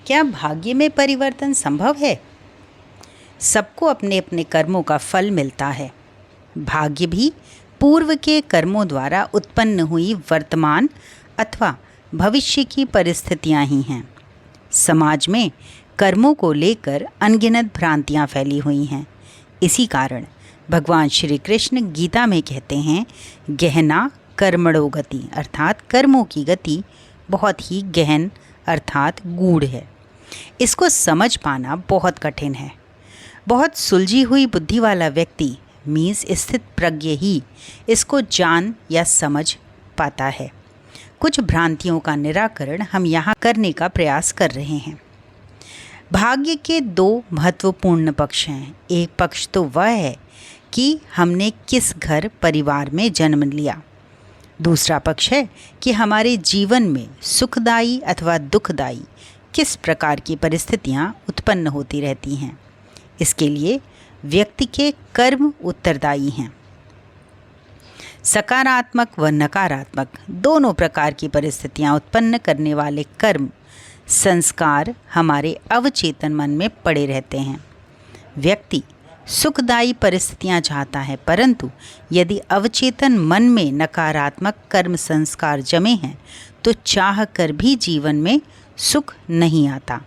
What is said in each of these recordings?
क्या भाग्य में परिवर्तन संभव है? सबको अपने अपने कर्मों का फल मिलता है। भाग्य भी पूर्व के कर्मों द्वारा उत्पन्न हुई वर्तमान अथवा भविष्य की परिस्थितियां ही हैं। समाज में कर्मों को लेकर अनगिनत भ्रांतियां फैली हुई हैं। इसी कारण भगवान श्री कृष्ण गीता में कहते हैं, गहना कर्मणो गति, अर्थात कर्मों की गति बहुत ही गहन अर्थात गूढ़ है। इसको समझ पाना बहुत कठिन है। बहुत सुलझी हुई बुद्धि वाला व्यक्ति मीन्स स्थित प्रज्ञ ही इसको जान या समझ पाता है। कुछ भ्रांतियों का निराकरण हम यहाँ करने का प्रयास कर रहे हैं। भाग्य के दो महत्वपूर्ण पक्ष हैं। एक पक्ष तो वह है कि हमने किस घर परिवार में जन्म लिया। दूसरा पक्ष है कि हमारे जीवन में सुखदायी अथवा दुखदायी किस प्रकार की परिस्थितियाँ उत्पन्न होती रहती हैं। इसके लिए व्यक्ति के कर्म उत्तरदायी हैं। सकारात्मक व नकारात्मक दोनों प्रकार की परिस्थितियाँ उत्पन्न करने वाले कर्म संस्कार हमारे अवचेतन मन में पड़े रहते हैं। व्यक्ति सुखदायी परिस्थितियाँ चाहता है, परंतु यदि अवचेतन मन में नकारात्मक कर्म संस्कार जमे हैं तो चाह कर भी जीवन में सुख नहीं आता।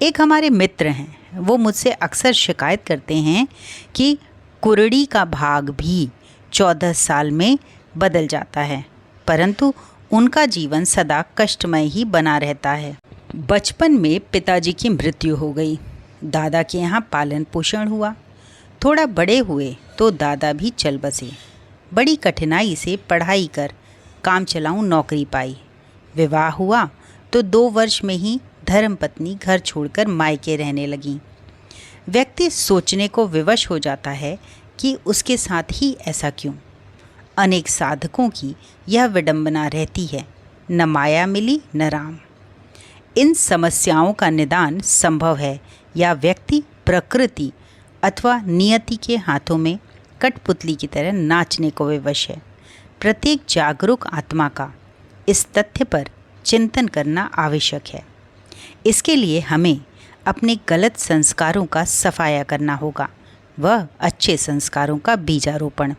एक हमारे मित्र हैं, वो मुझसे अक्सर शिकायत करते हैं कि कुरड़ी का भाग भी 14 साल में बदल जाता है, परंतु उनका जीवन सदा कष्टमय ही बना रहता है। बचपन में पिताजी की मृत्यु हो गई। दादा के यहाँ पालन पोषण हुआ। थोड़ा बड़े हुए तो दादा भी चल बसे। बड़ी कठिनाई से पढ़ाई कर काम चलाऊं नौकरी पाई। विवाह हुआ तो 2 वर्ष में ही धर्मपत्नी घर छोड़कर मायके रहने लगी। व्यक्ति सोचने को विवश हो जाता है कि उसके साथ ही ऐसा क्यों। अनेक साधकों की यह विडंबना रहती है, न माया मिली न राम। इन समस्याओं का निदान संभव है या व्यक्ति प्रकृति अथवा नियति के हाथों में कठपुतली की तरह नाचने को विवश है। प्रत्येक जागरूक आत्मा का इस तथ्य पर चिंतन करना आवश्यक है। इसके लिए हमें अपने गलत संस्कारों का सफाया करना होगा, वह अच्छे संस्कारों का बीजारोपण।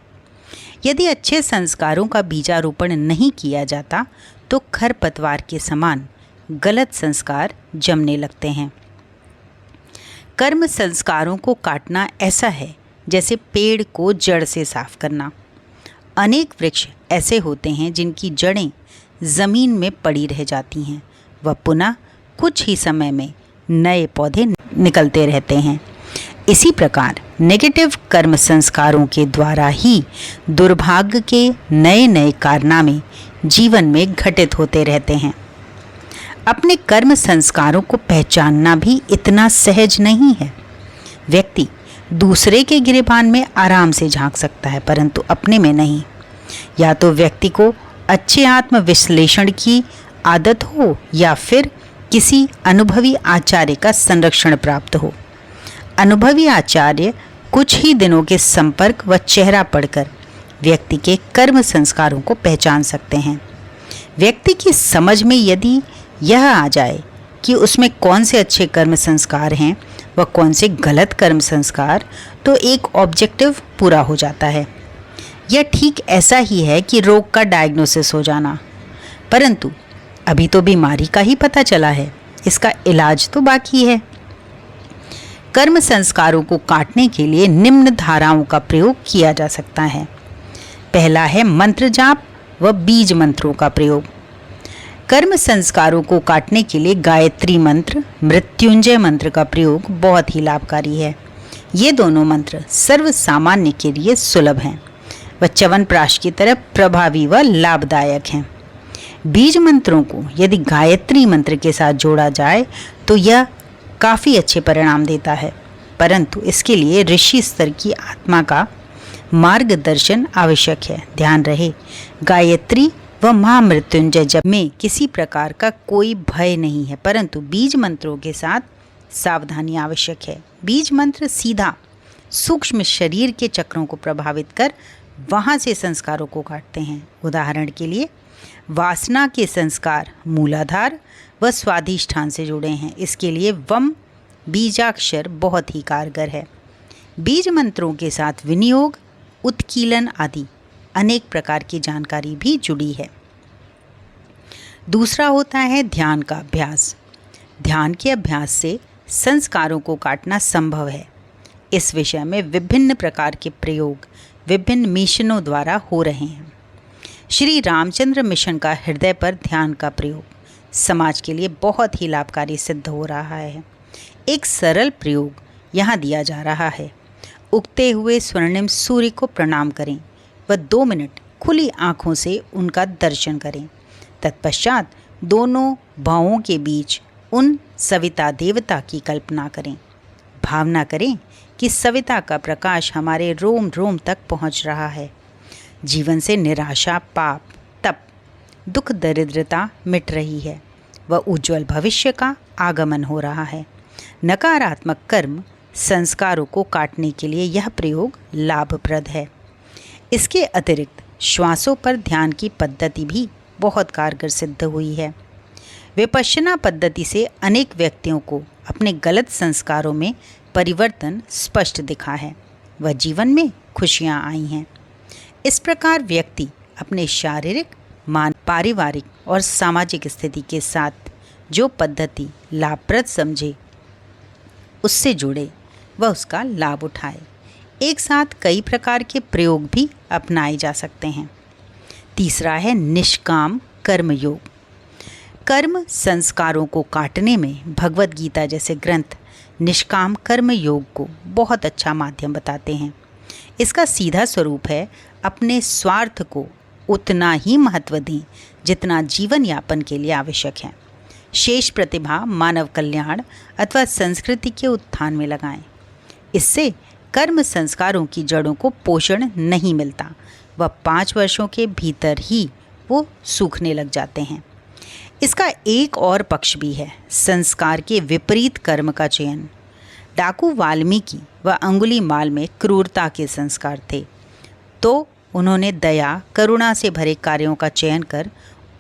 यदि अच्छे संस्कारों का बीजारोपण नहीं किया जाता तो खरपतवार के समान गलत संस्कार जमने लगते हैं। कर्म संस्कारों को काटना ऐसा है जैसे पेड़ को जड़ से साफ करना। अनेक वृक्ष ऐसे होते हैं जिनकी जड़ें ज़मीन में पड़ी रह जाती हैं, वह पुनः कुछ ही समय में नए पौधे निकलते रहते हैं। इसी प्रकार नेगेटिव कर्म संस्कारों के द्वारा ही दुर्भाग्य के नए नए कारनामे जीवन में घटित होते रहते हैं। अपने कर्म संस्कारों को पहचानना भी इतना सहज नहीं है। व्यक्ति दूसरे के गिरेबान में आराम से झांक सकता है, परंतु अपने में नहीं। या तो व्यक्ति को अच्छे आत्म विश्लेषण की आदत हो या फिर किसी अनुभवी आचार्य का संरक्षण प्राप्त हो। अनुभवी आचार्य कुछ ही दिनों के संपर्क व चेहरा पढ़कर व्यक्ति के कर्म संस्कारों को पहचान सकते हैं। व्यक्ति की समझ में यदि यह आ जाए कि उसमें कौन से अच्छे कर्म संस्कार हैं व कौन से गलत कर्म संस्कार, तो एक ऑब्जेक्टिव पूरा हो जाता है। यह ठीक ऐसा ही है कि रोग का डायग्नोसिस हो जाना, परंतु अभी तो बीमारी का ही पता चला है, इसका इलाज तो बाकी है। कर्म संस्कारों को काटने के लिए निम्न धाराओं का प्रयोग किया जा सकता है। पहला है मंत्र जाप व बीज मंत्रों का प्रयोग। कर्म संस्कारों को काटने के लिए गायत्री मंत्र, मृत्युंजय मंत्र का प्रयोग बहुत ही लाभकारी है। ये दोनों मंत्र सर्व सामान्य के लिए सुलभ हैं व च्यवनप्राश की तरह प्रभावी व लाभदायक हैं। बीज मंत्रों को यदि गायत्री मंत्र के साथ जोड़ा जाए तो यह काफ़ी अच्छे परिणाम देता है, परंतु इसके लिए ऋषि स्तर की आत्मा का मार्गदर्शन आवश्यक है। ध्यान रहे, गायत्री व महामृत्युंजय जप में किसी प्रकार का कोई भय नहीं है, परंतु बीज मंत्रों के साथ सावधानी आवश्यक है। बीज मंत्र सीधा सूक्ष्म शरीर के चक्रों को प्रभावित कर वहाँ से संस्कारों को काटते हैं। उदाहरण के लिए वासना के संस्कार मूलाधार व स्वाधिष्ठान से जुड़े हैं। इसके लिए वम बीजाक्षर बहुत ही कारगर है। बीज मंत्रों के साथ विनियोग, उत्कीलन आदि अनेक प्रकार की जानकारी भी जुड़ी है। दूसरा होता है ध्यान का अभ्यास। ध्यान के अभ्यास से संस्कारों को काटना संभव है। इस विषय में विभिन्न प्रकार के प्रयोग विभिन्न मिशनों द्वारा हो रहे हैं। श्री रामचंद्र मिशन का हृदय पर ध्यान का प्रयोग समाज के लिए बहुत ही लाभकारी सिद्ध हो रहा है। एक सरल प्रयोग यहाँ दिया जा रहा है। उगते हुए स्वर्णिम सूर्य को प्रणाम करें व 2 मिनट खुली आँखों से उनका दर्शन करें। तत्पश्चात दोनों भावों के बीच उन सविता देवता की कल्पना करें। भावना करें कि सविता का प्रकाश हमारे रोम रोम तक पहुंच रहा है। जीवन से निराशा, पाप, तप, दुख, दरिद्रता मिट रही है व उज्जवल भविष्य का आगमन हो रहा है। नकारात्मक कर्म संस्कारों को काटने के लिए यह प्रयोग लाभप्रद है। इसके अतिरिक्त श्वासों पर ध्यान की पद्धति भी बहुत कारगर सिद्ध हुई है। विपश्यना पद्धति से अनेक व्यक्तियों को अपने गलत संस्कारों में परिवर्तन स्पष्ट दिखा है व जीवन में खुशियाँ आई हैं। इस प्रकार व्यक्ति अपने शारीरिक, पारिवारिक और सामाजिक स्थिति के साथ जो पद्धति लाभप्रद समझे उससे जुड़े व उसका लाभ उठाए। एक साथ कई प्रकार के प्रयोग भी अपनाए जा सकते हैं। तीसरा है निष्काम कर्म योग। कर्म संस्कारों को काटने में भगवत गीता जैसे ग्रंथ निष्काम कर्म योग को बहुत अच्छा माध्यम बताते हैं। इसका सीधा स्वरूप है अपने स्वार्थ को उतना ही महत्व दें जितना जीवन यापन के लिए आवश्यक है। शेष प्रतिभा मानव कल्याण अथवा संस्कृति के उत्थान में लगाएं। इससे कर्म संस्कारों की जड़ों को पोषण नहीं मिलता व 5 वर्षों के भीतर ही वो सूखने लग जाते हैं। इसका एक और पक्ष भी है, संस्कार के विपरीत कर्म का चयन। डाकू वाल्मीकि व अंगुलीमाल में क्रूरता के संस्कार थे, तो उन्होंने दया, करुणा से भरे कार्यों का चयन कर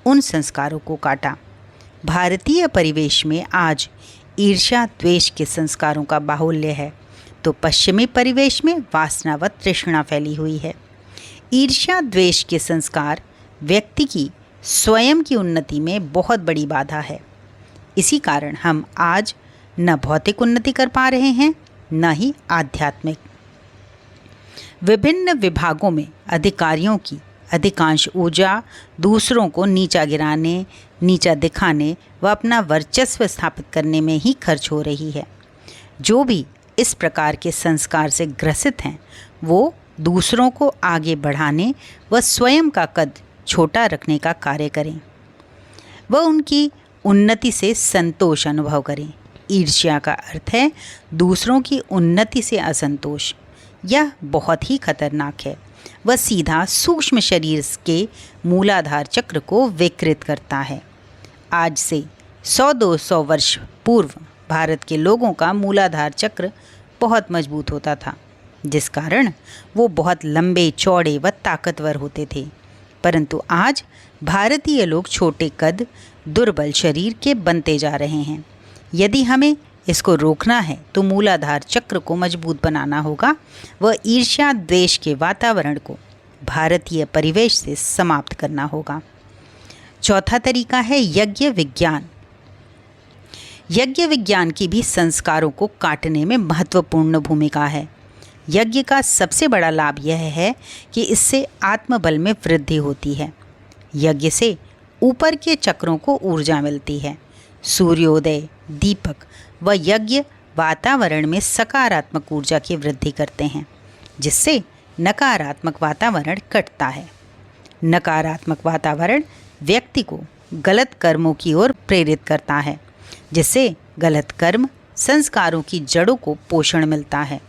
उन संस्कारों को काटा। भारतीय परिवेश में आज ईर्ष्या, द्वेष के संस्कारों का बाहुल्य है, तो पश्चिमी परिवेश में वासना व तृष्णा फैली हुई है। ईर्ष्या, द्वेष के संस्कार व्यक्ति की स्वयं की उन्नति में बहुत बड़ी बाधा है। इसी कारण हम आज न भौतिक उन्नति कर पा रहे हैं, न ही आध्यात्मिक। विभिन्न विभागों में अधिकारियों की अधिकांश ऊर्जा दूसरों को नीचा गिराने, नीचा दिखाने व अपना वर्चस्व स्थापित करने में ही खर्च हो रही है। जो भी इस प्रकार के संस्कार से ग्रसित हैं, वो दूसरों को आगे बढ़ाने व स्वयं का कद छोटा रखने का कार्य करें। वह उनकी उन्नति से संतोष अनुभव करें। ईर्ष्या का अर्थ है दूसरों की उन्नति से असंतोष। यह बहुत ही खतरनाक है। वह सीधा सूक्ष्म शरीर के मूलाधार चक्र को विकृत करता है। आज से 100-200 वर्ष पूर्व भारत के लोगों का मूलाधार चक्र बहुत मजबूत होता था, जिस कारण वो बहुत लंबे, चौड़े व ताकतवर होते थे। परंतु आज भारतीय लोग छोटे कद, दुर्बल शरीर के बनते जा रहे हैं। यदि हमें इसको रोकना है तो मूलाधार चक्र को मजबूत बनाना होगा व ईर्ष्या, द्वेष के वातावरण को भारतीय परिवेश से समाप्त करना होगा। चौथा तरीका है यज्ञ विज्ञान। यज्ञ विज्ञान की भी संस्कारों को काटने में महत्वपूर्ण भूमिका है। यज्ञ का सबसे बड़ा लाभ यह है कि इससे आत्मबल में वृद्धि होती है। यज्ञ से ऊपर के चक्रों को ऊर्जा मिलती है। सूर्योदय, दीपक व यज्ञ वातावरण में सकारात्मक ऊर्जा की वृद्धि करते हैं, जिससे नकारात्मक वातावरण कटता है। नकारात्मक वातावरण व्यक्ति को गलत कर्मों की ओर प्रेरित करता है, जिससे गलत कर्म संस्कारों की जड़ों को पोषण मिलता है।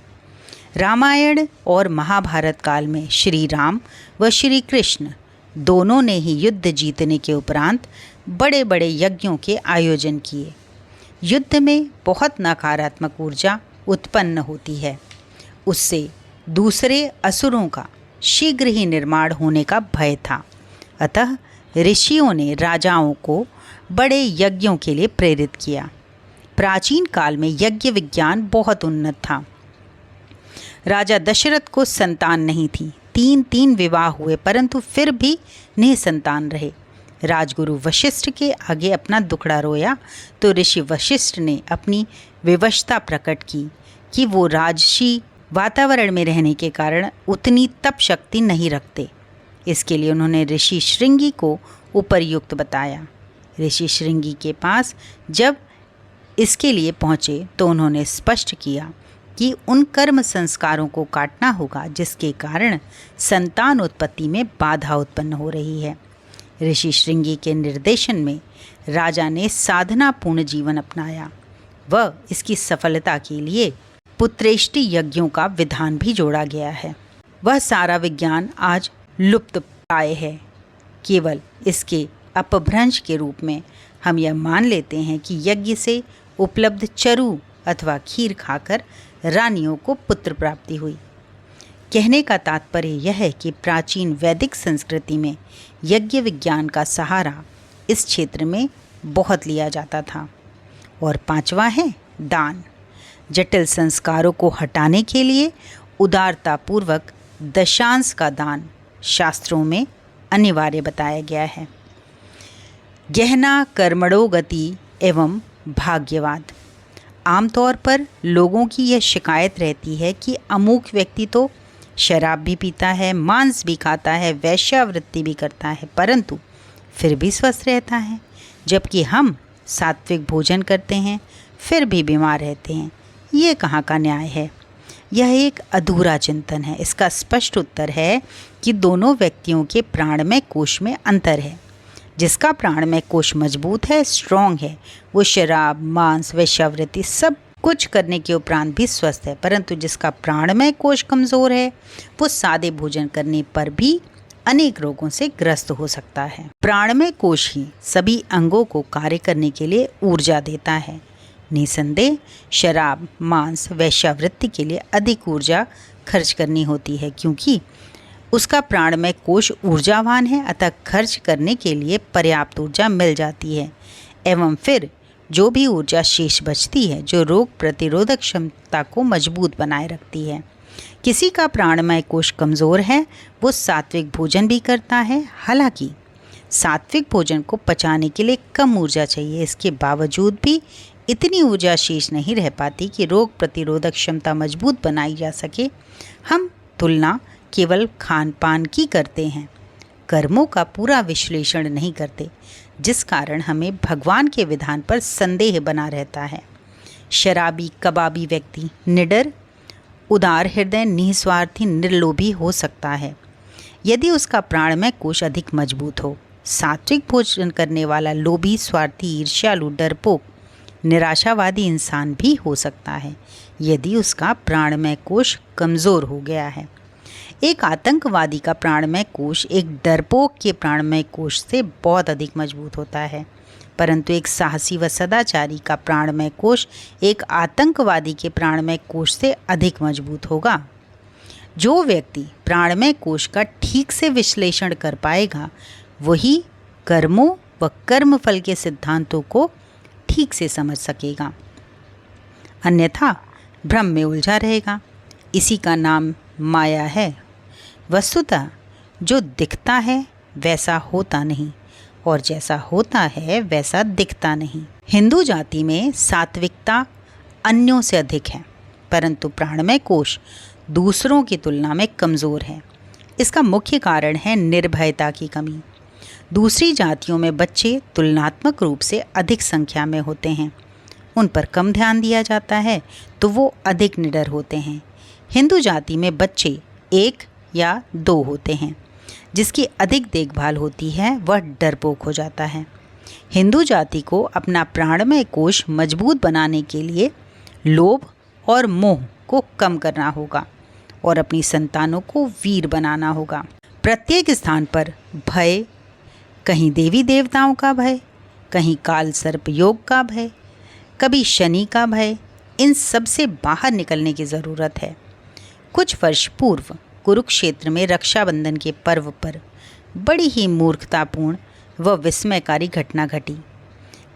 रामायण और महाभारत काल में श्री राम व श्री कृष्ण दोनों ने ही युद्ध जीतने के उपरांत बड़े बड़े यज्ञों के आयोजन किए। युद्ध में बहुत नकारात्मक ऊर्जा उत्पन्न होती है। उससे दूसरे असुरों का शीघ्र ही निर्माण होने का भय था। अतः ऋषियों ने राजाओं को बड़े यज्ञों के लिए प्रेरित किया। प्राचीन काल में यज्ञ विज्ञान बहुत उन्नत था। राजा दशरथ को संतान नहीं थी। 3 विवाह हुए परंतु फिर भी निसंतान रहे। राजगुरु वशिष्ठ के आगे अपना दुखड़ा रोया तो ऋषि वशिष्ठ ने अपनी विवशता प्रकट की कि वो राजसी वातावरण में रहने के कारण उतनी तप शक्ति नहीं रखते। इसके लिए उन्होंने ऋषि श्रृंगी को उपर्युक्त बताया। ऋषि श्रृंगी के पास जब इसके लिए पहुँचे तो उन्होंने स्पष्ट किया कि उन कर्म संस्कारों को काटना होगा जिसके कारण संतान उत्पत्ति में बाधा उत्पन्न हो रही है। ऋषि श्रृंगी के निर्देशन में राजा ने साधनापूर्ण जीवन अपनाया। वह इसकी सफलता के लिए पुत्रेष्टि यज्ञों का विधान भी जोड़ा गया है। वह सारा विज्ञान आज लुप्त प्राय है। केवल इसके अपभ्रंश के रूप में हम यह मान लेते हैं कि यज्ञ से उपलब्ध चरु अथवा खीर खाकर रानियों को पुत्र प्राप्ति हुई। कहने का तात्पर्य यह है कि प्राचीन वैदिक संस्कृति में यज्ञ विज्ञान का सहारा इस क्षेत्र में बहुत लिया जाता था। और 5वां है दान। जटिल संस्कारों को हटाने के लिए उदारतापूर्वक दशांश का दान शास्त्रों में अनिवार्य बताया गया है। गहना कर्मणो गति एवं भाग्यवाद। आमतौर पर लोगों की यह शिकायत रहती है कि अमुक व्यक्ति तो शराब भी पीता है, मांस भी खाता है, वैश्यावृत्ति भी करता है, परंतु फिर भी स्वस्थ रहता है, जबकि हम सात्विक भोजन करते हैं फिर भी बीमार रहते हैं। ये कहाँ का न्याय है? यह एक अधूरा चिंतन है। इसका स्पष्ट उत्तर है कि दोनों व्यक्तियों के प्राणमय कोश में अंतर है। जिसका प्राणमय कोश मजबूत है, स्ट्रॉन्ग है, वो शराब, मांस, वैश्यावृत्ति सब कुछ करने के उपरांत भी स्वस्थ है, परंतु जिसका प्राणमय कोश कमज़ोर है वो सादे भोजन करने पर भी अनेक रोगों से ग्रस्त हो सकता है। प्राणमय कोश ही सभी अंगों को कार्य करने के लिए ऊर्जा देता है। निसंदेह शराब, मांस, वैश्यावृत्ति के लिए अधिक ऊर्जा खर्च करनी होती है क्योंकि उसका प्राणमय कोश ऊर्जावान है, अतः खर्च करने के लिए पर्याप्त ऊर्जा मिल जाती है। एवं फिर जो भी ऊर्जा शेष बचती है जो रोग प्रतिरोधक क्षमता को मजबूत बनाए रखती है। किसी का प्राणमय कोश कमज़ोर है वो सात्विक भोजन भी करता है, हालांकि सात्विक भोजन को पचाने के लिए कम ऊर्जा चाहिए। इसके बावजूद भी इतनी ऊर्जा शेष नहीं रह पाती कि रोग प्रतिरोधक क्षमता मजबूत बनाई जा सके। हम तुलना केवल खान पान की करते हैं, कर्मों का पूरा विश्लेषण नहीं करते, जिस कारण हमें भगवान के विधान पर संदेह बना रहता है। शराबी कबाबी व्यक्ति निडर, उदार हृदय, निस्वार्थी, निर्लोभी हो सकता है यदि उसका प्राणमय कोश अधिक मजबूत हो। सात्विक भोजन करने वाला लोभी, स्वार्थी, ईर्ष्यालु, डरपोक, निराशावादी इंसान भी हो सकता है यदि उसका प्राणमय कोश कमज़ोर हो गया है। एक आतंकवादी का प्राणमय कोश एक डरपोक के प्राणमय कोश से बहुत अधिक मजबूत होता है, परंतु एक साहसी व सदाचारी का प्राणमय कोश एक आतंकवादी के प्राणमय कोश से अधिक मजबूत होगा। जो व्यक्ति प्राणमय कोश का ठीक से विश्लेषण कर पाएगा वही कर्मों व कर्मफल के सिद्धांतों को ठीक से समझ सकेगा, अन्यथा भ्रम में उलझा रहेगा। इसी का नाम माया है। वस्तुतः जो दिखता है वैसा होता नहीं और जैसा होता है वैसा दिखता नहीं। हिंदू जाति में सात्विकता अन्यों से अधिक है, परंतु प्राणमय कोश दूसरों की तुलना में कमज़ोर है। इसका मुख्य कारण है निर्भयता की कमी। दूसरी जातियों में बच्चे तुलनात्मक रूप से अधिक संख्या में होते हैं, उन पर कम ध्यान दिया जाता है तो वो अधिक निडर होते हैं। हिंदू जाति में बच्चे 1 या 2 होते हैं, जिसकी अधिक देखभाल होती है वह डरपोक हो जाता है। हिंदू जाति को अपना प्राणमय कोश मजबूत बनाने के लिए लोभ और मोह को कम करना होगा और अपनी संतानों को वीर बनाना होगा। प्रत्येक स्थान पर भय, कहीं देवी देवताओं का भय, कहीं काल सर्प योग का भय, कभी शनि का भय, इन सब से बाहर निकलने की ज़रूरत है। कुछ वर्ष पूर्व कुरुक्षेत्र में रक्षाबंधन के पर्व पर बड़ी ही मूर्खतापूर्ण वह विस्मयकारी घटना घटी।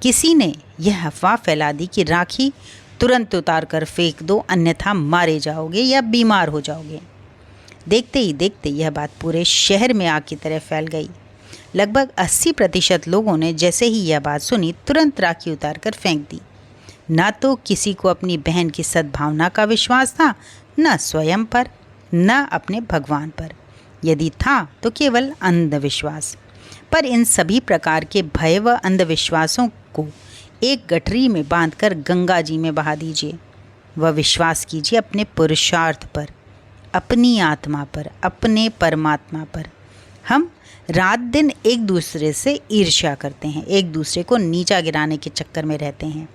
किसी ने यह अफवाह फैला दी कि राखी तुरंत उतार कर फेंक दो, अन्यथा मारे जाओगे या बीमार हो जाओगे। देखते ही देखते यह बात पूरे शहर में आग की तरह फैल गई। लगभग 80% लोगों ने जैसे ही यह बात सुनी तुरंत राखी उतार कर फेंक दी। ना तो किसी को अपनी बहन की सद्भावना का विश्वास था, न स्वयं पर, न अपने भगवान पर। यदि था तो केवल अंधविश्वास। पर इन सभी प्रकार के भय व अंधविश्वासों को एक गठरी में बांधकर गंगा जी में बहा दीजिए। वह विश्वास कीजिए अपने पुरुषार्थ पर, अपनी आत्मा पर, अपने परमात्मा पर। हम रात दिन एक दूसरे से ईर्ष्या करते हैं, एक दूसरे को नीचा गिराने के चक्कर में रहते हैं,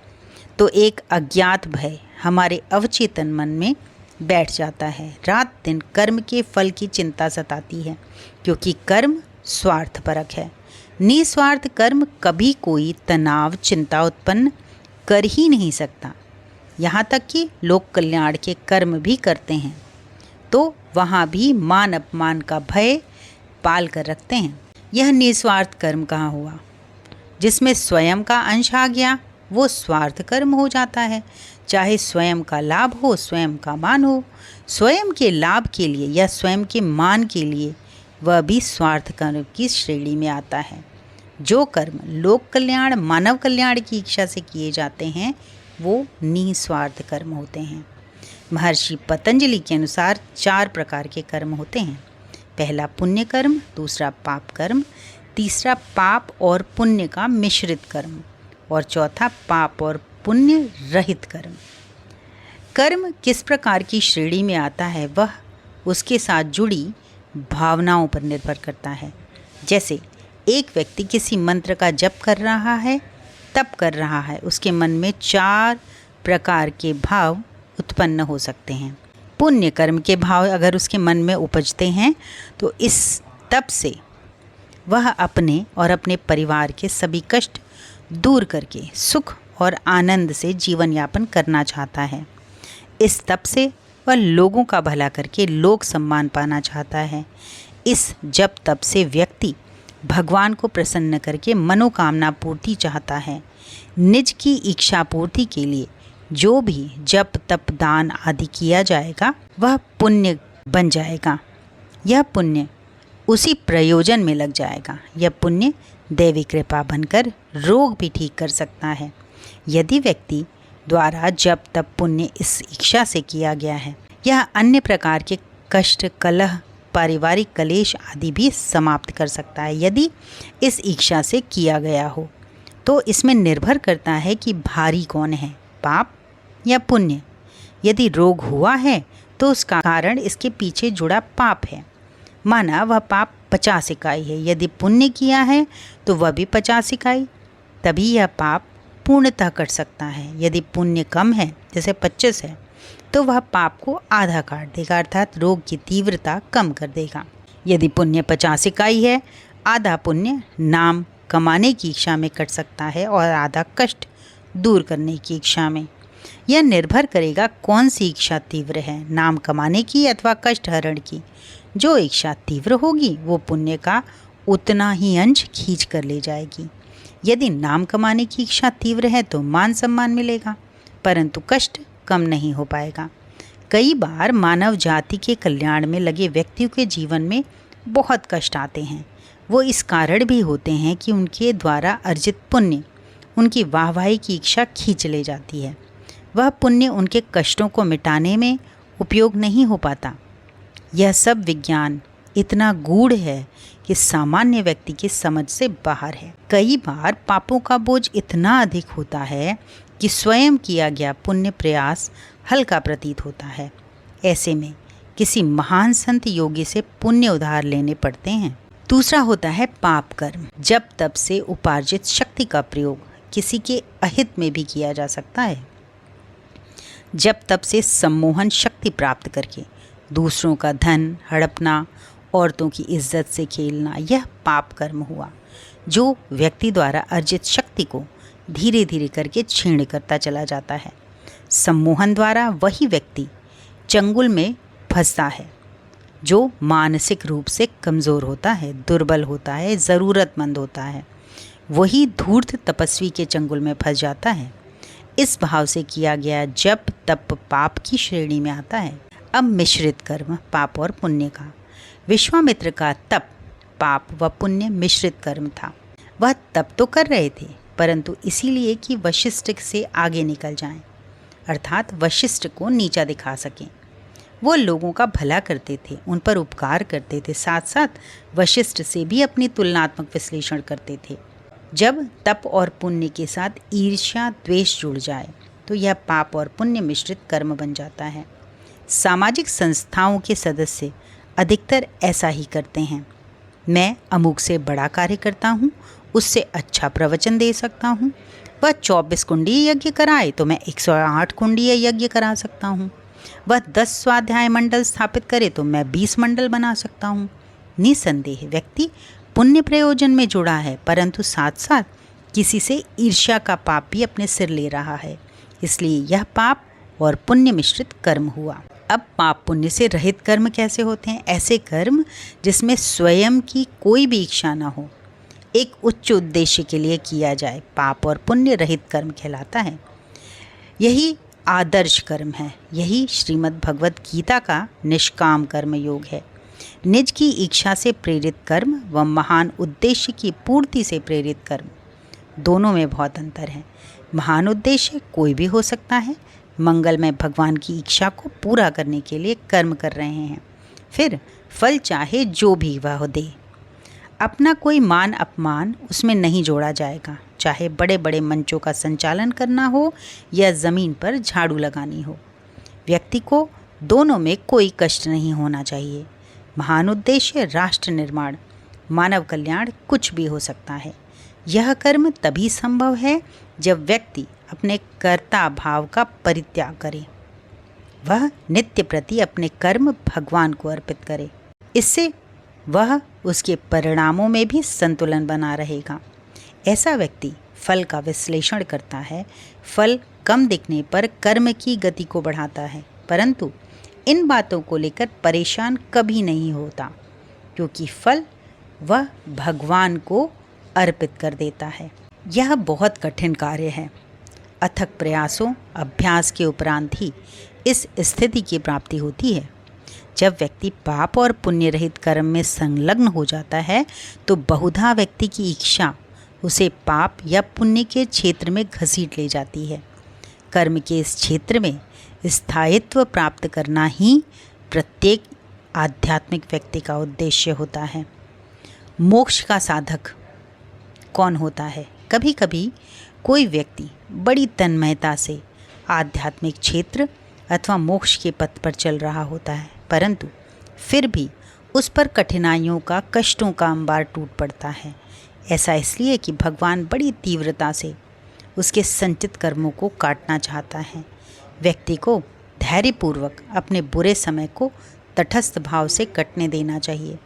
तो एक अज्ञात भय हमारे अवचेतन मन में बैठ जाता है। रात दिन कर्म के फल की चिंता सताती है, क्योंकि कर्म स्वार्थपरक है। निस्वार्थ कर्म कभी कोई तनाव, चिंता उत्पन्न कर ही नहीं सकता। यहाँ तक कि लोक कल्याण के कर्म भी करते हैं तो वहाँ भी मान अपमान का भय पाल कर रखते हैं। यह निस्वार्थ कर्म कहाँ हुआ? जिसमें स्वयं का अंश आ गया वो स्वार्थ कर्म हो जाता है। चाहे स्वयं का लाभ हो, स्वयं का मान हो, स्वयं के लाभ के लिए या स्वयं के मान के लिए, वह भी स्वार्थ कर्म की श्रेणी में आता है। जो कर्म लोक कल्याण, मानव कल्याण की इच्छा से किए जाते हैं वो निस्वार्थ कर्म होते हैं। महर्षि पतंजलि के अनुसार 4 प्रकार के कर्म होते हैं। पहला पुण्य कर्म, दूसरा पाप कर्म, तीसरा पाप और पुण्य का मिश्रित कर्म और चौथा पाप और पुण्य रहित कर्म। कर्म किस प्रकार की श्रेणी में आता है वह उसके साथ जुड़ी भावनाओं पर निर्भर करता है। जैसे एक व्यक्ति किसी मंत्र का जप कर रहा है, तप कर रहा है, उसके मन में 4 प्रकार के भाव उत्पन्न हो सकते हैं। पुण्य कर्म के भाव अगर उसके मन में उपजते हैं तो इस तप से वह अपने और अपने परिवार के सभी कष्ट दूर करके सुख और आनंद से जीवन यापन करना चाहता है। इस तप से वह लोगों का भला करके लोक सम्मान पाना चाहता है। इस जप तप से व्यक्ति भगवान को प्रसन्न करके मनोकामना पूर्ति चाहता है। निज की इच्छा पूर्ति के लिए जो भी जप तप दान आदि किया जाएगा वह पुण्य बन जाएगा। यह पुण्य उसी प्रयोजन में लग जाएगा। यह पुण्य दैवी कृपा बनकर रोग भी ठीक कर सकता है। यदि व्यक्ति द्वारा जप तप पुण्य इस इच्छा से किया गया है, यह अन्य प्रकार के कष्ट, कलह, पारिवारिक कलेश आदि भी समाप्त कर सकता है। यदि इस इच्छा से किया गया हो तो इसमें निर्भर करता है कि भारी कौन है, पाप या पुण्य। यदि रोग हुआ है तो उसका कारण इसके पीछे जुड़ा पाप है। माना वह पाप 50 इकाई है, यदि पुण्य किया है तो वह भी 50 इकाई, तभी यह पाप पूर्णतः कट सकता है। यदि पुण्य कम है, जैसे 25 है, तो वह पाप को आधा काट देगा, अर्थात रोग की तीव्रता कम कर देगा। यदि पुण्य 50 इकाई है, आधा पुण्य नाम कमाने की इच्छा में कट सकता है और आधा कष्ट दूर करने की इच्छा में। यह निर्भर करेगा कौन सी इच्छा तीव्र है, नाम कमाने की अथवा कष्ट हरण की। जो इच्छा तीव्र होगी वो पुण्य का उतना ही अंश खींच कर ले जाएगी। यदि नाम कमाने की इच्छा तीव्र है तो मान सम्मान मिलेगा, परंतु कष्ट कम नहीं हो पाएगा। कई बार मानव जाति के कल्याण में लगे व्यक्तियों के जीवन में बहुत कष्ट आते हैं। वो इस कारण भी होते हैं कि उनके द्वारा अर्जित पुण्य उनकी वाहवाही की इच्छा खींच ले जाती है। वह पुण्य उनके कष्टों को मिटाने में उपयोग नहीं हो पाता। यह सब विज्ञान इतना गूढ़ है कि सामान्य व्यक्ति की समझ से बाहर है। कई बार पापों का बोझ इतना अधिक होता है कि स्वयं किया गया पुण्य प्रयास हल्का प्रतीत होता है। ऐसे में किसी महान संत योगी से पुण्य उधार लेने पड़ते हैं। दूसरा होता है पाप कर्म। जब तब से उपार्जित शक्ति का प्रयोग किसी के अहित में भी किया जा सकता है। जब तब से सम्मोहन शक्ति प्राप्त करके दूसरों का धन हड़पना, औरतों की इज्जत से खेलना, यह पाप कर्म हुआ। जो व्यक्ति द्वारा अर्जित शक्ति को धीरे धीरे करके क्षीण करता चला जाता है। सम्मोहन द्वारा वही व्यक्ति चंगुल में फंसता है जो मानसिक रूप से कमज़ोर होता है, दुर्बल होता है, ज़रूरतमंद होता है। वही धूर्त तपस्वी के चंगुल में फंस जाता है। इस भाव से किया गया जप तप पाप की श्रेणी में आता है। अब मिश्रित कर्म, पाप और पुण्य का। विश्वामित्र का तप पाप व पुण्य मिश्रित कर्म था। वह तप तो कर रहे थे, परंतु इसीलिए कि वशिष्ठ से आगे निकल जाएं, अर्थात वशिष्ठ को नीचा दिखा सकें। वो लोगों का भला करते थे, उन पर उपकार करते थे, साथ साथ वशिष्ठ से भी अपनी तुलनात्मक विश्लेषण करते थे। जब तप और पुण्य के साथ ईर्ष्या द्वेष जुड़ जाए तो यह पाप और पुण्य मिश्रित कर्म बन जाता है। सामाजिक संस्थाओं के सदस्य अधिकतर ऐसा ही करते हैं। मैं अमुक से बड़ा कार्य करता हूँ, उससे अच्छा प्रवचन दे सकता हूँ। वह 24 कुंडीय यज्ञ कराए तो मैं 108 कुंडीय यज्ञ करा सकता हूँ। वह 10 स्वाध्याय मंडल स्थापित करे तो मैं 20 मंडल बना सकता हूँ। निसंदेह व्यक्ति पुण्य प्रयोजन में जुड़ा है, परंतु साथ साथ किसी से ईर्ष्या का पाप भी अपने सिर ले रहा है। इसलिए यह पाप और पुण्य मिश्रित कर्म हुआ। अब पाप पुण्य से रहित कर्म कैसे होते हैं? ऐसे कर्म जिसमें स्वयं की कोई भी इच्छा न हो, एक उच्च उद्देश्य के लिए किया जाए, पाप और पुण्य रहित कर्म कहलाता है। यही आदर्श कर्म है। यही श्रीमद् भगवद गीता का निष्काम कर्म योग है। निज की इच्छा से प्रेरित कर्म व महान उद्देश्य की पूर्ति से प्रेरित कर्म, दोनों में बहुत अंतर है। महान उद्देश्य कोई भी हो सकता है। मंगलमय भगवान की इच्छा को पूरा करने के लिए कर्म कर रहे हैं, फिर फल चाहे जो भी वह दे। अपना कोई मान अपमान उसमें नहीं जोड़ा जाएगा, चाहे बड़े बड़े मंचों का संचालन करना हो या ज़मीन पर झाड़ू लगानी हो। व्यक्ति को दोनों में कोई कष्ट नहीं होना चाहिए। महान उद्देश्य राष्ट्र निर्माण, मानव कल्याण कुछ भी हो सकता है। यह कर्म तभी संभव है जब व्यक्ति अपने कर्ता भाव का परित्याग करे, वह नित्य प्रति अपने कर्म भगवान को अर्पित करे। इससे वह उसके परिणामों में भी संतुलन बना रहेगा। ऐसा व्यक्ति फल का विश्लेषण करता है। फल कम दिखने पर कर्म की गति को बढ़ाता है, परंतु इन बातों को लेकर परेशान कभी नहीं होता, क्योंकि फल वह भगवान को अर्पित कर देता है। यह बहुत कठिन कार्य है। अथक प्रयासों अभ्यास के उपरांत ही इस स्थिति की प्राप्ति होती है। जब व्यक्ति पाप और पुण्य रहित कर्म में संलग्न हो जाता है तो बहुधा व्यक्ति की इच्छा उसे पाप या पुण्य के क्षेत्र में घसीट ले जाती है। कर्म के इस क्षेत्र में स्थायित्व प्राप्त करना ही प्रत्येक आध्यात्मिक व्यक्ति का उद्देश्य होता है। मोक्ष का साधक कौन होता है? कभी कभी कोई व्यक्ति बड़ी तन्मयता से आध्यात्मिक क्षेत्र अथवा मोक्ष के पथ पर चल रहा होता है, परंतु फिर भी उस पर कठिनाइयों का, कष्टों का अंबार टूट पड़ता है। ऐसा इसलिए कि भगवान बड़ी तीव्रता से उसके संचित कर्मों को काटना चाहता है। व्यक्ति को धैर्यपूर्वक अपने बुरे समय को तटस्थ भाव से कटने देना चाहिए।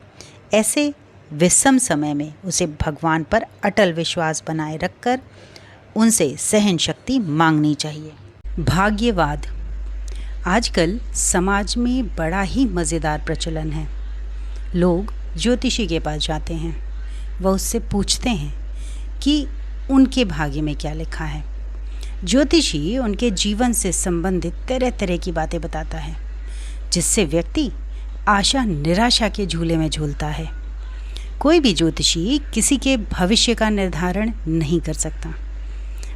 ऐसे विषम समय में उसे भगवान पर अटल विश्वास बनाए रखकर उनसे सहन शक्ति मांगनी चाहिए। भाग्यवाद आजकल समाज में बड़ा ही मज़ेदार प्रचलन है। लोग ज्योतिषी के पास जाते हैं, वह उससे पूछते हैं कि उनके भाग्य में क्या लिखा है। ज्योतिषी उनके जीवन से संबंधित तरह तरह की बातें बताता है, जिससे व्यक्ति आशा निराशा के झूले में झूलता है। कोई भी ज्योतिषी किसी के भविष्य का निर्धारण नहीं कर सकता।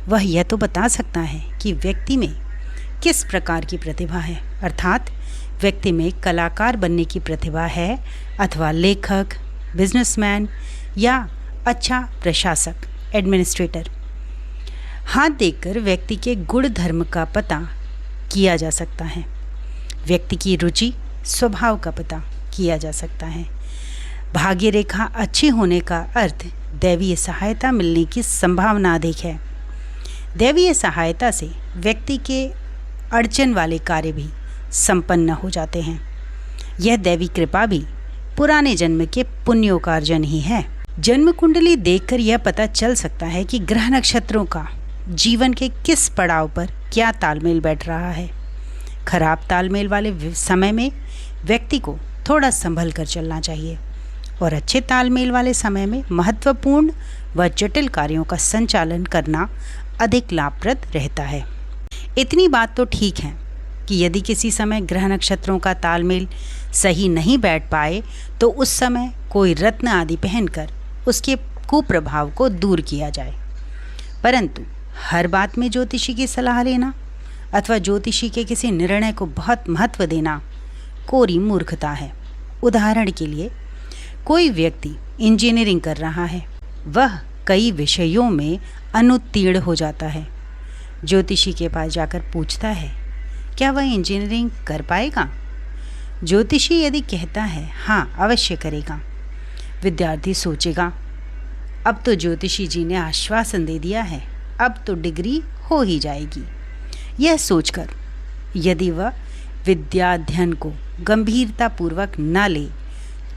वह यह तो बता सकता है कि व्यक्ति में किस प्रकार की प्रतिभा है, अर्थात व्यक्ति में कलाकार बनने की प्रतिभा है अथवा लेखक, बिजनेसमैन या अच्छा प्रशासक, एडमिनिस्ट्रेटर। हाथ देखकर व्यक्ति के गुण धर्म का पता किया जा सकता है। व्यक्ति की रुचि स्वभाव का पता किया जा सकता है। भाग्य रेखा अच्छी होने का अर्थ दैवीय सहायता मिलने की संभावना अधिक है। दैवीय सहायता से व्यक्ति के अड़चन वाले कार्य भी संपन्न हो जाते हैं। यह दैवी कृपा भी पुराने जन्म के पुण्यों का अर्जन ही है। जन्म कुंडली देखकर यह पता चल सकता है कि ग्रह नक्षत्रों का जीवन के किस पड़ाव पर क्या तालमेल बैठ रहा है। खराब तालमेल वाले समय में व्यक्ति को थोड़ा संभल कर चलना चाहिए और अच्छे तालमेल वाले समय में महत्वपूर्ण व जटिल कार्यों का संचालन करना अधिक लाभप्रद रहता है। इतनी बात तो ठीक है कि यदि किसी समय ग्रह नक्षत्रों का तालमेल सही नहीं बैठ पाए तो उस समय कोई रत्न आदि पहनकर उसके कुप्रभाव को दूर किया जाए। परंतु हर बात में ज्योतिषी की सलाह लेना अथवा ज्योतिषी के किसी निर्णय को बहुत महत्व देना कोरी मूर्खता है। उदाहरण के लिए, कोई व्यक्ति इंजीनियरिंग कर रहा है, वह कई विषयों में अनुत्तीर्ण हो जाता है। ज्योतिषी के पास जाकर पूछता है, क्या वह इंजीनियरिंग कर पाएगा? ज्योतिषी यदि कहता है हाँ अवश्य करेगा, विद्यार्थी सोचेगा अब तो ज्योतिषी जी ने आश्वासन दे दिया है, अब तो डिग्री हो ही जाएगी। यह सोचकर यदि वह विद्याध्ययन को गंभीरतापूर्वक न ले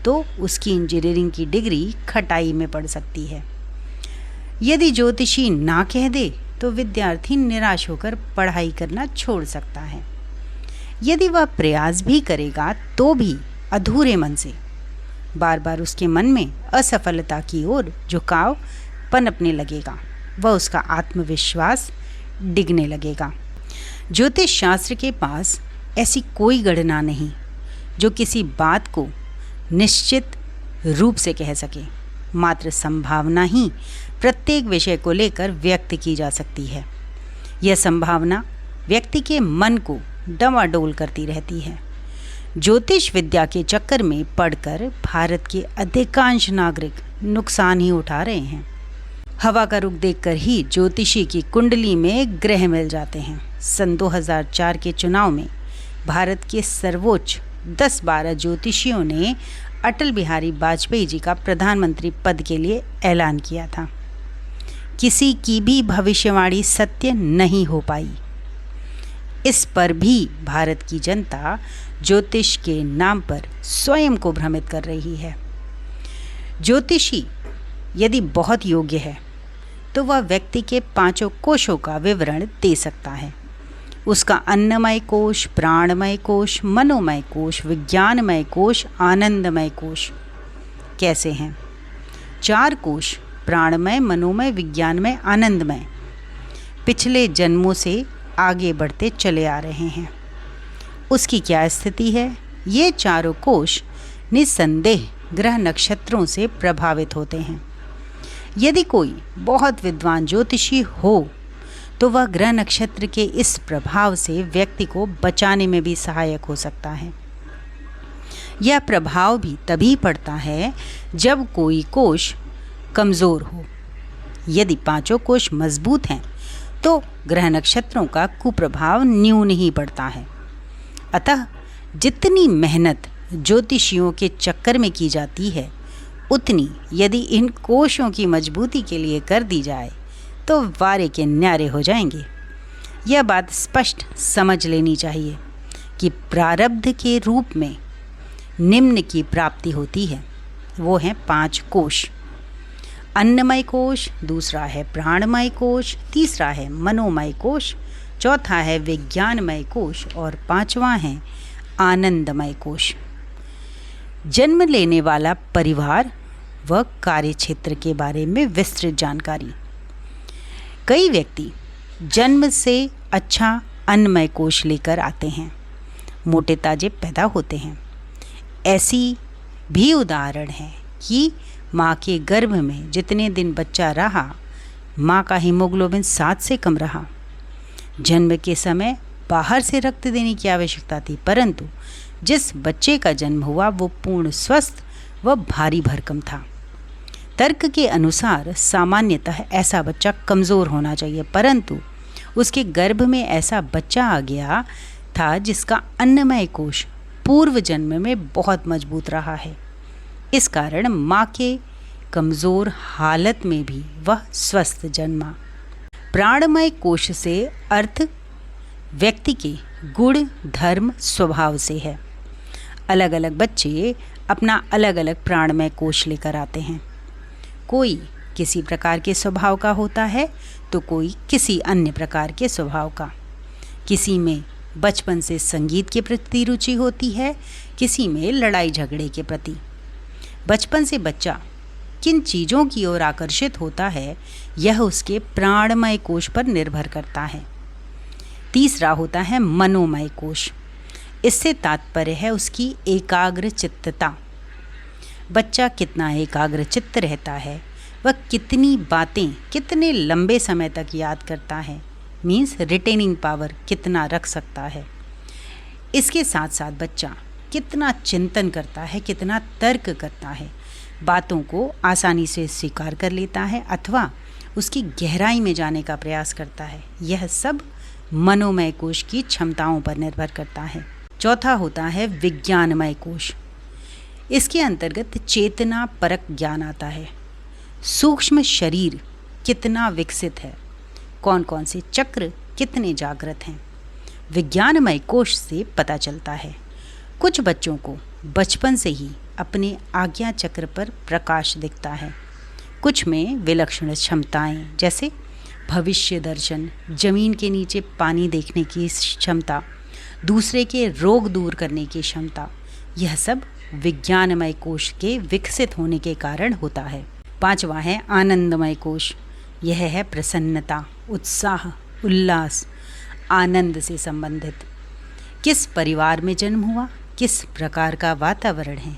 तो उसकी इंजीनियरिंग की डिग्री खटाई में पड़ सकती है। यदि ज्योतिषी ना कह दे तो विद्यार्थी निराश होकर पढ़ाई करना छोड़ सकता है। यदि वह प्रयास भी करेगा तो भी अधूरे मन से बार बार उसके मन में असफलता की ओर झुकाव पनपने लगेगा, वह उसका आत्मविश्वास डिगने लगेगा। ज्योतिष शास्त्र के पास ऐसी कोई गणना नहीं जो किसी बात को निश्चित रूप से कह सके, मात्र संभावना ही प्रत्येक विषय को लेकर व्यक्त की जा सकती है। यह संभावना व्यक्ति के मन को डमाडोल करती रहती है। ज्योतिष विद्या के चक्कर में पड़कर भारत के अधिकांश नागरिक नुकसान ही उठा रहे हैं। हवा का रुख देखकर ही ज्योतिषी की कुंडली में ग्रह मिल जाते हैं। सन 2004 के चुनाव में भारत के सर्वोच्च 10-12 ज्योतिषियों ने अटल बिहारी वाजपेयी जी का प्रधानमंत्री पद के लिए ऐलान किया था। किसी की भी भविष्यवाणी सत्य नहीं हो पाई। इस पर भी भारत की जनता ज्योतिष के नाम पर स्वयं को भ्रमित कर रही है। ज्योतिषी यदि बहुत योग्य है तो वह व्यक्ति के 5 कोशों का विवरण दे सकता है। उसका अन्नमय कोश, प्राणमय कोश, मनोमय कोश, विज्ञानमय कोश, आनंदमय कोश कैसे हैं? 4 कोश प्राणमय, मनोमय, विज्ञानमय, आनंदमय पिछले जन्मों से आगे बढ़ते चले आ रहे हैं। उसकी क्या स्थिति है? ये चारों कोश निस्संदेह ग्रह नक्षत्रों से प्रभावित होते हैं। यदि कोई बहुत विद्वान ज्योतिषी हो तो वह ग्रह नक्षत्र के इस प्रभाव से व्यक्ति को बचाने में भी सहायक हो सकता है। यह प्रभाव भी तभी पड़ता है जब कोई कोश कमज़ोर हो। यदि 5 कोश मजबूत हैं तो ग्रह नक्षत्रों का कुप्रभाव न्यून ही पड़ता है। अतः जितनी मेहनत ज्योतिषियों के चक्कर में की जाती है, उतनी यदि इन कोशों की मजबूती के लिए कर दी जाए तो वारे के न्यारे हो जाएंगे। यह बात स्पष्ट समझ लेनी चाहिए कि प्रारब्ध के रूप में निम्न की प्राप्ति होती है। वो हैं 5 कोश। अन्नमय कोश, दूसरा है प्राणमय कोश, तीसरा है मनोमय कोश, चौथा है विज्ञानमय कोश और 5वां है आनंदमय कोश। जन्म लेने वाला परिवार व कार्यक्षेत्र के बारे में विस्तृत जानकारी। कई व्यक्ति जन्म से अच्छा अन्नमय कोश लेकर आते हैं, मोटे ताजे पैदा होते हैं। ऐसी भी उदाहरण है कि माँ के गर्भ में जितने दिन बच्चा रहा, माँ का हीमोग्लोबिन 7 से कम रहा। जन्म के समय बाहर से रक्त देने की आवश्यकता थी, परंतु जिस बच्चे का जन्म हुआ वो पूर्ण स्वस्थ व भारी भरकम था। तर्क के अनुसार सामान्यतः ऐसा बच्चा कमज़ोर होना चाहिए, परंतु उसके गर्भ में ऐसा बच्चा आ गया था जिसका अन्नमय कोश पूर्व जन्म में बहुत मजबूत रहा है। इस कारण माँ के कमज़ोर हालत में भी वह स्वस्थ जन्मा। प्राणमय कोश से अर्थ व्यक्ति के गुण, धर्म, स्वभाव से है। अलग अलग बच्चे अपना अलग अलग प्राणमय कोश लेकर आते हैं। कोई किसी प्रकार के स्वभाव का होता है तो कोई किसी अन्य प्रकार के स्वभाव का। किसी में बचपन से संगीत के प्रति रुचि होती है, किसी में लड़ाई झगड़े के प्रति। बचपन से बच्चा किन चीज़ों की ओर आकर्षित होता है यह उसके प्राणमय कोश पर निर्भर करता है। तीसरा होता है मनोमय कोश। इससे तात्पर्य है उसकी एकाग्र चित्तता। बच्चा कितना एकाग्र चित्त रहता है, वह कितनी बातें कितने लंबे समय तक याद करता है, मीन्स रिटेनिंग पावर कितना रख सकता है। इसके साथ साथ बच्चा कितना चिंतन करता है, कितना तर्क करता है, बातों को आसानी से स्वीकार कर लेता है अथवा उसकी गहराई में जाने का प्रयास करता है। यह सब मनोमय कोश की क्षमताओं पर निर्भर करता है। चौथा होता है विज्ञानमय कोश। इसके अंतर्गत चेतना परक ज्ञान आता है। सूक्ष्म शरीर कितना विकसित है, कौन कौन से चक्र कितने जागृत हैं, विज्ञानमय कोश से पता चलता है। कुछ बच्चों को बचपन से ही अपने आज्ञा चक्र पर प्रकाश दिखता है। कुछ में विलक्षण क्षमताएं जैसे भविष्य दर्शन, जमीन के नीचे पानी देखने की क्षमता, दूसरे के रोग दूर करने की क्षमता, यह सब विज्ञानमय कोश के विकसित होने के कारण होता है। पांचवा है आनंदमय कोश। यह है प्रसन्नता, उत्साह, उल्लास, आनंद से संबंधित। किस परिवार में जन्म हुआ, किस प्रकार का वातावरण है,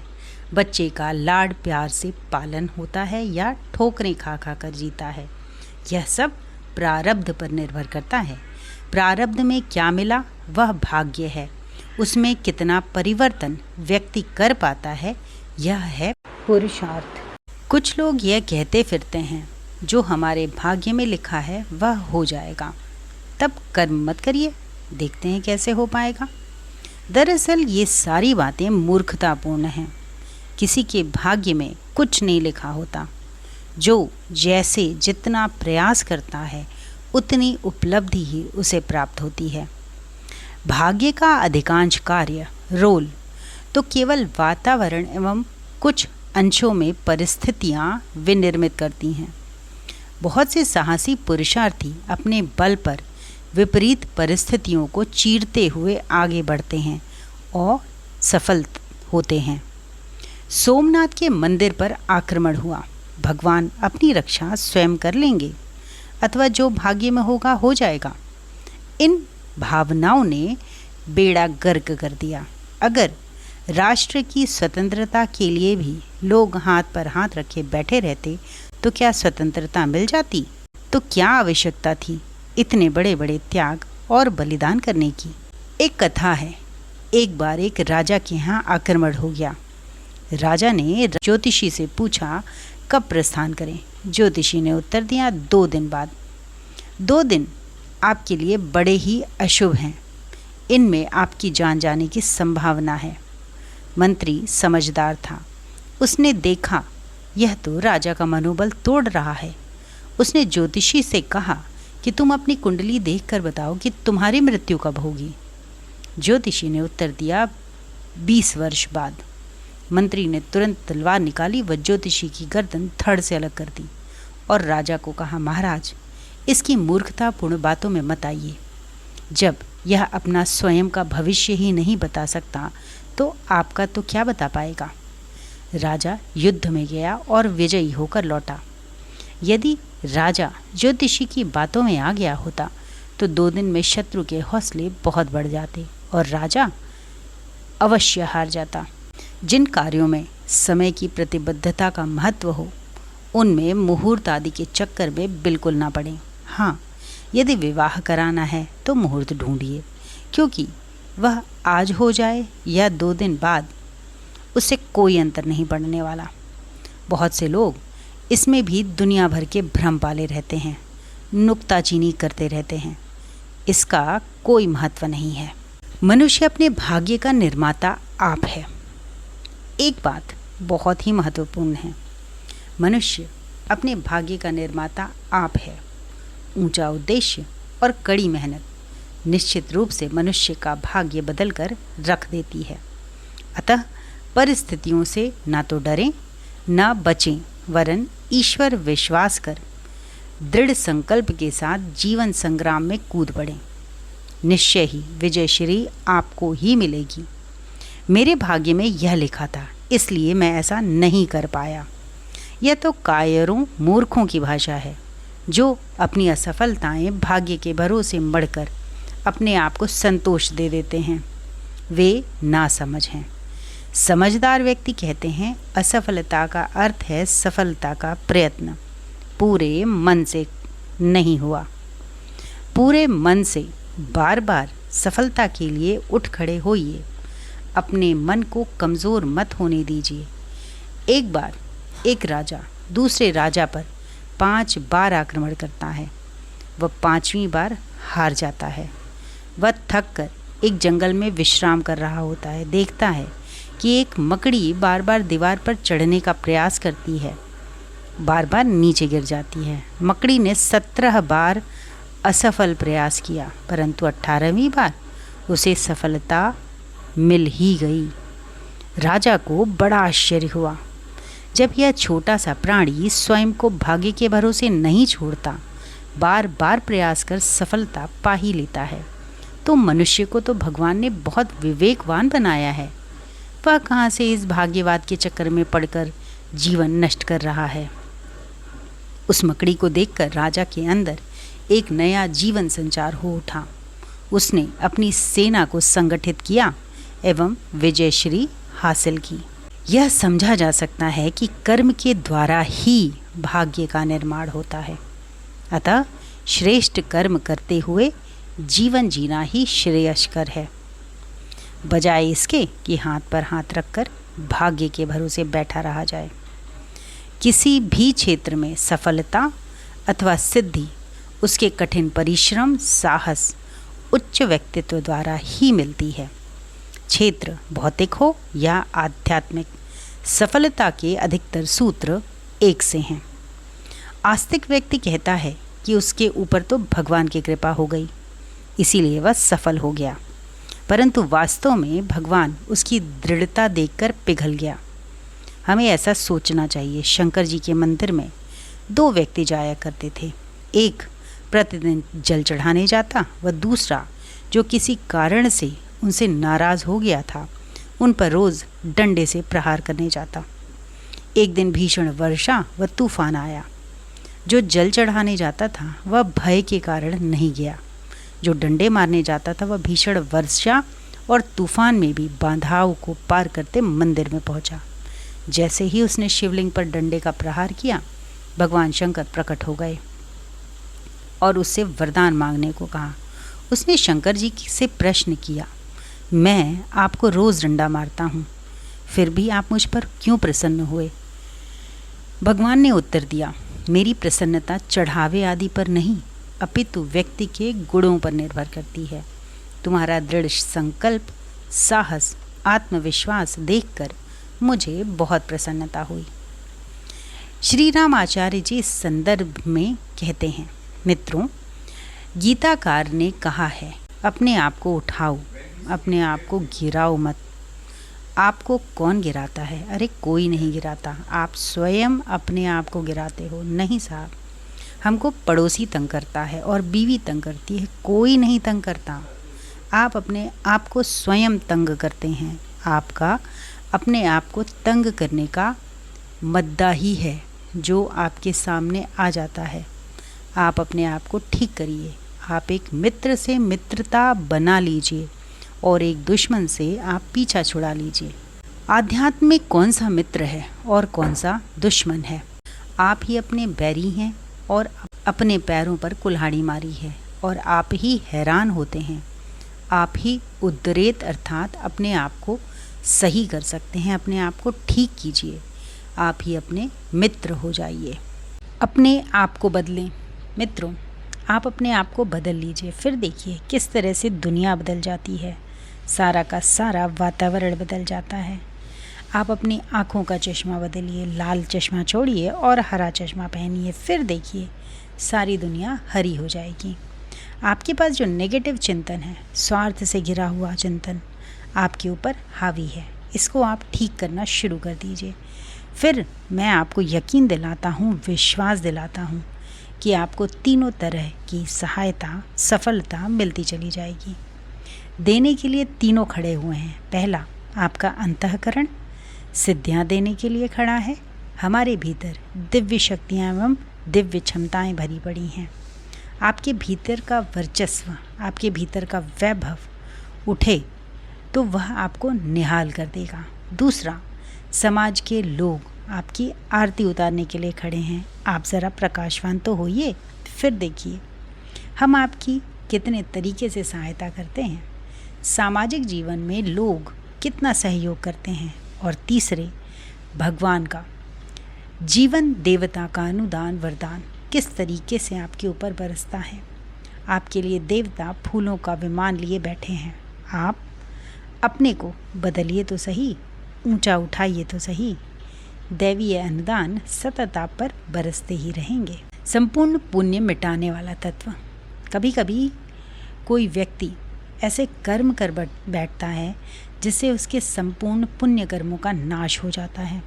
बच्चे का लाड प्यार से पालन होता है या ठोकरें खा खा कर जीता है, यह सब प्रारब्ध पर निर्भर करता है। प्रारब्ध में क्या मिला वह भाग्य है, उसमें कितना परिवर्तन व्यक्ति कर पाता है यह है पुरुषार्थ। कुछ लोग यह कहते फिरते हैं जो हमारे भाग्य में लिखा है वह हो जाएगा, तब कर्म मत करिए, देखते हैं कैसे हो पाएगा। दरअसल ये सारी बातें मूर्खतापूर्ण हैं। किसी के भाग्य में कुछ नहीं लिखा होता। जो जैसे जितना प्रयास करता है उतनी उपलब्धि ही उसे प्राप्त होती है। भाग्य का अधिकांश कार्य रोल तो केवल वातावरण एवं कुछ अंशों में परिस्थितियां विनिर्मित करती हैं। बहुत से साहसी पुरुषार्थी अपने बल पर विपरीत परिस्थितियों को चीरते हुए आगे बढ़ते हैं और सफल होते हैं। सोमनाथ के मंदिर पर आक्रमण हुआ, भगवान अपनी रक्षा स्वयं कर लेंगे अथवा जो भाग्य में होगा हो जाएगा। इन भावनाओं ने बेड़ा गर्क कर दिया। अगर राष्ट्र की स्वतंत्रता के लिए भी लोग हाथ पर हाथ रखे बैठे रहते तो क्या स्वतंत्रता मिल जाती? तो क्या आवश्यकता थी इतने बड़े बड़े त्याग और बलिदान करने की? एक कथा है, एक बार एक राजा के यहाँ आक्रमण हो गया। राजा ने ज्योतिषी से पूछा कब प्रस्थान करें। ज्योतिषी ने उत्तर दिया 2 दिन बाद। 2 दिन आपके लिए बड़े ही अशुभ हैं, इनमें आपकी जान जाने की संभावना है। मंत्री समझदार था, उसने देखा यह तो राजा का मनोबल तोड़ रहा है। उसने ज्योतिषी से कहा कि तुम अपनी कुंडली देखकर बताओ कि तुम्हारी मृत्यु कब होगी। ज्योतिषी ने उत्तर दिया 20 वर्ष बाद। मंत्री ने तुरंत तलवार निकाली व ज्योतिषी की गर्दन धड़ से अलग कर दी और राजा को कहा, महाराज इसकी मूर्खतापूर्ण बातों में मत आइए। जब यह अपना स्वयं का भविष्य ही नहीं बता सकता तो आपका तो क्या बता पाएगा। राजा युद्ध में गया और विजयी होकर लौटा। यदि राजा ज्योतिषी की बातों में आ गया होता तो 2 दिन में शत्रु के हौसले बहुत बढ़ जाते और राजा अवश्य हार जाता। जिन कार्यों में समय की प्रतिबद्धता का महत्व हो उनमें मुहूर्त आदि के चक्कर में बिल्कुल ना पड़ें। हाँ, यदि विवाह कराना है तो मुहूर्त ढूंढिए, क्योंकि वह आज हो जाए या 2 दिन बाद उससे कोई अंतर नहीं पड़ने वाला। बहुत से लोग इसमें भी दुनिया भर के भ्रम पाले रहते हैं, नुक्ताचीनी करते रहते हैं। इसका कोई महत्व नहीं है। मनुष्य अपने भाग्य का निर्माता आप है। एक बात बहुत ही महत्वपूर्ण है, मनुष्य अपने भाग्य का निर्माता आप है। ऊंचा उद्देश्य और कड़ी मेहनत निश्चित रूप से मनुष्य का भाग्य बदल कर रख देती है। अतः परिस्थितियों से ना तो डरें न बचें, वरन ईश्वर विश्वास कर दृढ़ संकल्प के साथ जीवन संग्राम में कूद पड़ें। निश्चय ही विजय श्री आपको ही मिलेगी। मेरे भाग्य में यह लिखा था, इसलिए मैं ऐसा नहीं कर पाया। यह तो कायरों मूर्खों की भाषा है, जो अपनी असफलताएं भाग्य के भरोसे मढ़कर अपने आप को संतोष दे देते हैं। वे नासमझ हैं। समझदार व्यक्ति कहते हैं, असफलता का अर्थ है सफलता का प्रयत्न पूरे मन से नहीं हुआ। पूरे मन से बार बार सफलता के लिए उठ खड़े होइए। अपने मन को कमज़ोर मत होने दीजिए। एक बार एक राजा दूसरे राजा पर 5 बार आक्रमण करता है। वह 5वीं बार हार जाता है। वह थक कर एक जंगल में विश्राम कर रहा होता है। देखता है कि एक मकड़ी बार बार दीवार पर चढ़ने का प्रयास करती है, बार बार नीचे गिर जाती है। मकड़ी ने 17 बार असफल प्रयास किया, परंतु 18वीं बार उसे सफलता मिल ही गई। राजा को बड़ा आश्चर्य हुआ। जब यह छोटा सा प्राणी स्वयं को भाग्य के भरोसे नहीं छोड़ता, बार बार प्रयास कर सफलता पा ही लेता है, तो मनुष्य को तो भगवान ने बहुत विवेकवान बनाया है। वह कहाँ से इस भाग्यवाद के चक्कर में पड़कर जीवन नष्ट कर रहा है। उस मकड़ी को देखकर राजा के अंदर एक नया जीवन संचार हो उठा। उसने अपनी सेना को संगठित किया एवं विजयश्री हासिल की। यह समझा जा सकता है कि कर्म के द्वारा ही भाग्य का निर्माण होता है। अतः श्रेष्ठ कर्म करते हुए जीवन जीना ही श्रेयस्कर है, बजाय इसके कि हाथ पर हाथ रखकर भाग्य के भरोसे बैठा रहा जाए। किसी भी क्षेत्र में सफलता अथवा सिद्धि उसके कठिन परिश्रम, साहस, उच्च व्यक्तित्व द्वारा ही मिलती है। क्षेत्र भौतिक हो या आध्यात्मिक, सफलता के अधिकतर सूत्र एक से हैं। आस्तिक व्यक्ति कहता है कि उसके ऊपर तो भगवान की कृपा हो गई, इसीलिए वह सफल हो गया, परंतु वास्तव में भगवान उसकी दृढ़ता देखकर पिघल गया। हमें ऐसा सोचना चाहिए। शंकर जी के मंदिर में 2 व्यक्ति जाया करते थे। एक प्रतिदिन जल चढ़ाने जाता, व दूसरा जो किसी कारण से उनसे नाराज़ हो गया था, उन पर रोज़ डंडे से प्रहार करने जाता। एक दिन भीषण वर्षा व तूफान आया। जो जल चढ़ाने जाता था वह भय के कारण नहीं गया। जो डंडे मारने जाता था वह भीषण वर्षा और तूफान में भी बाधाओं को पार करते मंदिर में पहुंचा। जैसे ही उसने शिवलिंग पर डंडे का प्रहार किया, भगवान शंकर प्रकट हो गए और उससे वरदान मांगने को कहा। उसने शंकर जी से प्रश्न किया, मैं आपको रोज़ डंडा मारता हूँ, फिर भी आप मुझ पर क्यों प्रसन्न हुए? भगवान ने उत्तर दिया, मेरी प्रसन्नता चढ़ावे आदि पर नहीं, अपितु व्यक्ति के गुणों पर निर्भर करती है। तुम्हारा दृढ़ संकल्प, साहस, आत्मविश्वास देखकर मुझे बहुत प्रसन्नता हुई। श्री राम आचार्य जी इस संदर्भ में कहते हैं, मित्रों, गीताकार ने कहा है, अपने आप को उठाओ, अपने आप को गिराओ मत। आपको कौन गिराता है? अरे कोई नहीं गिराता, आप स्वयं अपने आप को गिराते हो। नहीं साहब, हमको पड़ोसी तंग करता है और बीवी तंग करती है, कोई नहीं तंग करता। आप अपने आप को स्वयं तंग करते हैं। आपका अपने आप को तंग करने का मद्दा ही है जो आपके सामने आ जाता है। आप अपने आप को ठीक करिए। आप एक मित्र से मित्रता बना लीजिए और एक दुश्मन से आप पीछा छुड़ा लीजिए। आध्यात्म में कौन सा मित्र है और कौन सा दुश्मन है? आप ही अपने बैरी हैं और अपने पैरों पर कुल्हाड़ी मारी है, और आप ही हैरान होते हैं। आप ही उद्रेत अर्थात अपने आप को सही कर सकते हैं। अपने आप को ठीक कीजिए। आप ही अपने मित्र हो जाइए। अपने आप को बदलें। मित्रों, आप अपने आप को बदल लीजिए, फिर देखिए किस तरह से दुनिया बदल जाती है। सारा का सारा वातावरण बदल जाता है। आप अपनी आँखों का चश्मा बदलिए, लाल चश्मा छोड़िए और हरा चश्मा पहनिए, फिर देखिए सारी दुनिया हरी हो जाएगी। आपके पास जो नेगेटिव चिंतन है, स्वार्थ से घिरा हुआ चिंतन आपके ऊपर हावी है, इसको आप ठीक करना शुरू कर दीजिए। फिर मैं आपको यकीन दिलाता हूँ, विश्वास दिलाता हूँ कि आपको तीनों तरह की सहायता, सफलता मिलती चली जाएगी। देने के लिए तीनों खड़े हुए हैं। पहला आपका अंतःकरण, सिद्धियाँ देने के लिए खड़ा है। हमारे भीतर दिव्य शक्तियाँ एवं दिव्य क्षमताएँ भरी पड़ी हैं। आपके भीतर का वर्चस्व, आपके भीतर का वैभव उठे तो वह आपको निहाल कर देगा। दूसरा, समाज के लोग आपकी आरती उतारने के लिए खड़े हैं। आप ज़रा प्रकाशवान तो होइए, फिर देखिए हम आपकी कितने तरीके से सहायता करते हैं। सामाजिक जीवन में लोग कितना सहयोग करते हैं। और तीसरे, भगवान का जीवन देवता का अनुदान वरदान किस तरीके से आपके ऊपर बरसता है। आपके लिए देवता फूलों का विमान लिए बैठे हैं। आप अपने को बदलिए तो सही, ऊंचा उठाइए तो सही। दैवीय अनुदान सतत आप पर बरसते ही रहेंगे। संपूर्ण पुण्य मिटाने वाला तत्व। कभी कभी कोई व्यक्ति ऐसे कर्म कर बैठता है जिससे उसके संपूर्ण पुण्य कर्मों का नाश हो जाता है।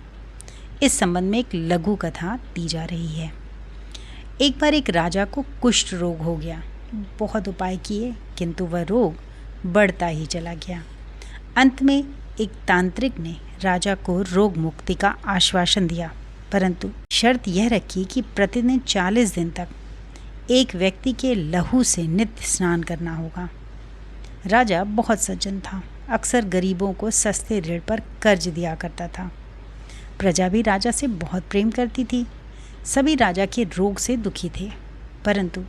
इस संबंध में एक लघु कथा दी जा रही है। एक बार एक राजा को कुष्ठ रोग हो गया। बहुत उपाय किए किंतु वह रोग बढ़ता ही चला गया। अंत में एक तांत्रिक ने राजा को रोग मुक्ति का आश्वासन दिया, परंतु शर्त यह रखी कि प्रतिदिन 40 दिन तक एक व्यक्ति के लहू से नित्य स्नान करना होगा। राजा बहुत सज्जन था, अक्सर गरीबों को सस्ते ऋण पर कर्ज दिया करता था। प्रजा भी राजा से बहुत प्रेम करती थी। सभी राजा के रोग से दुखी थे, परंतु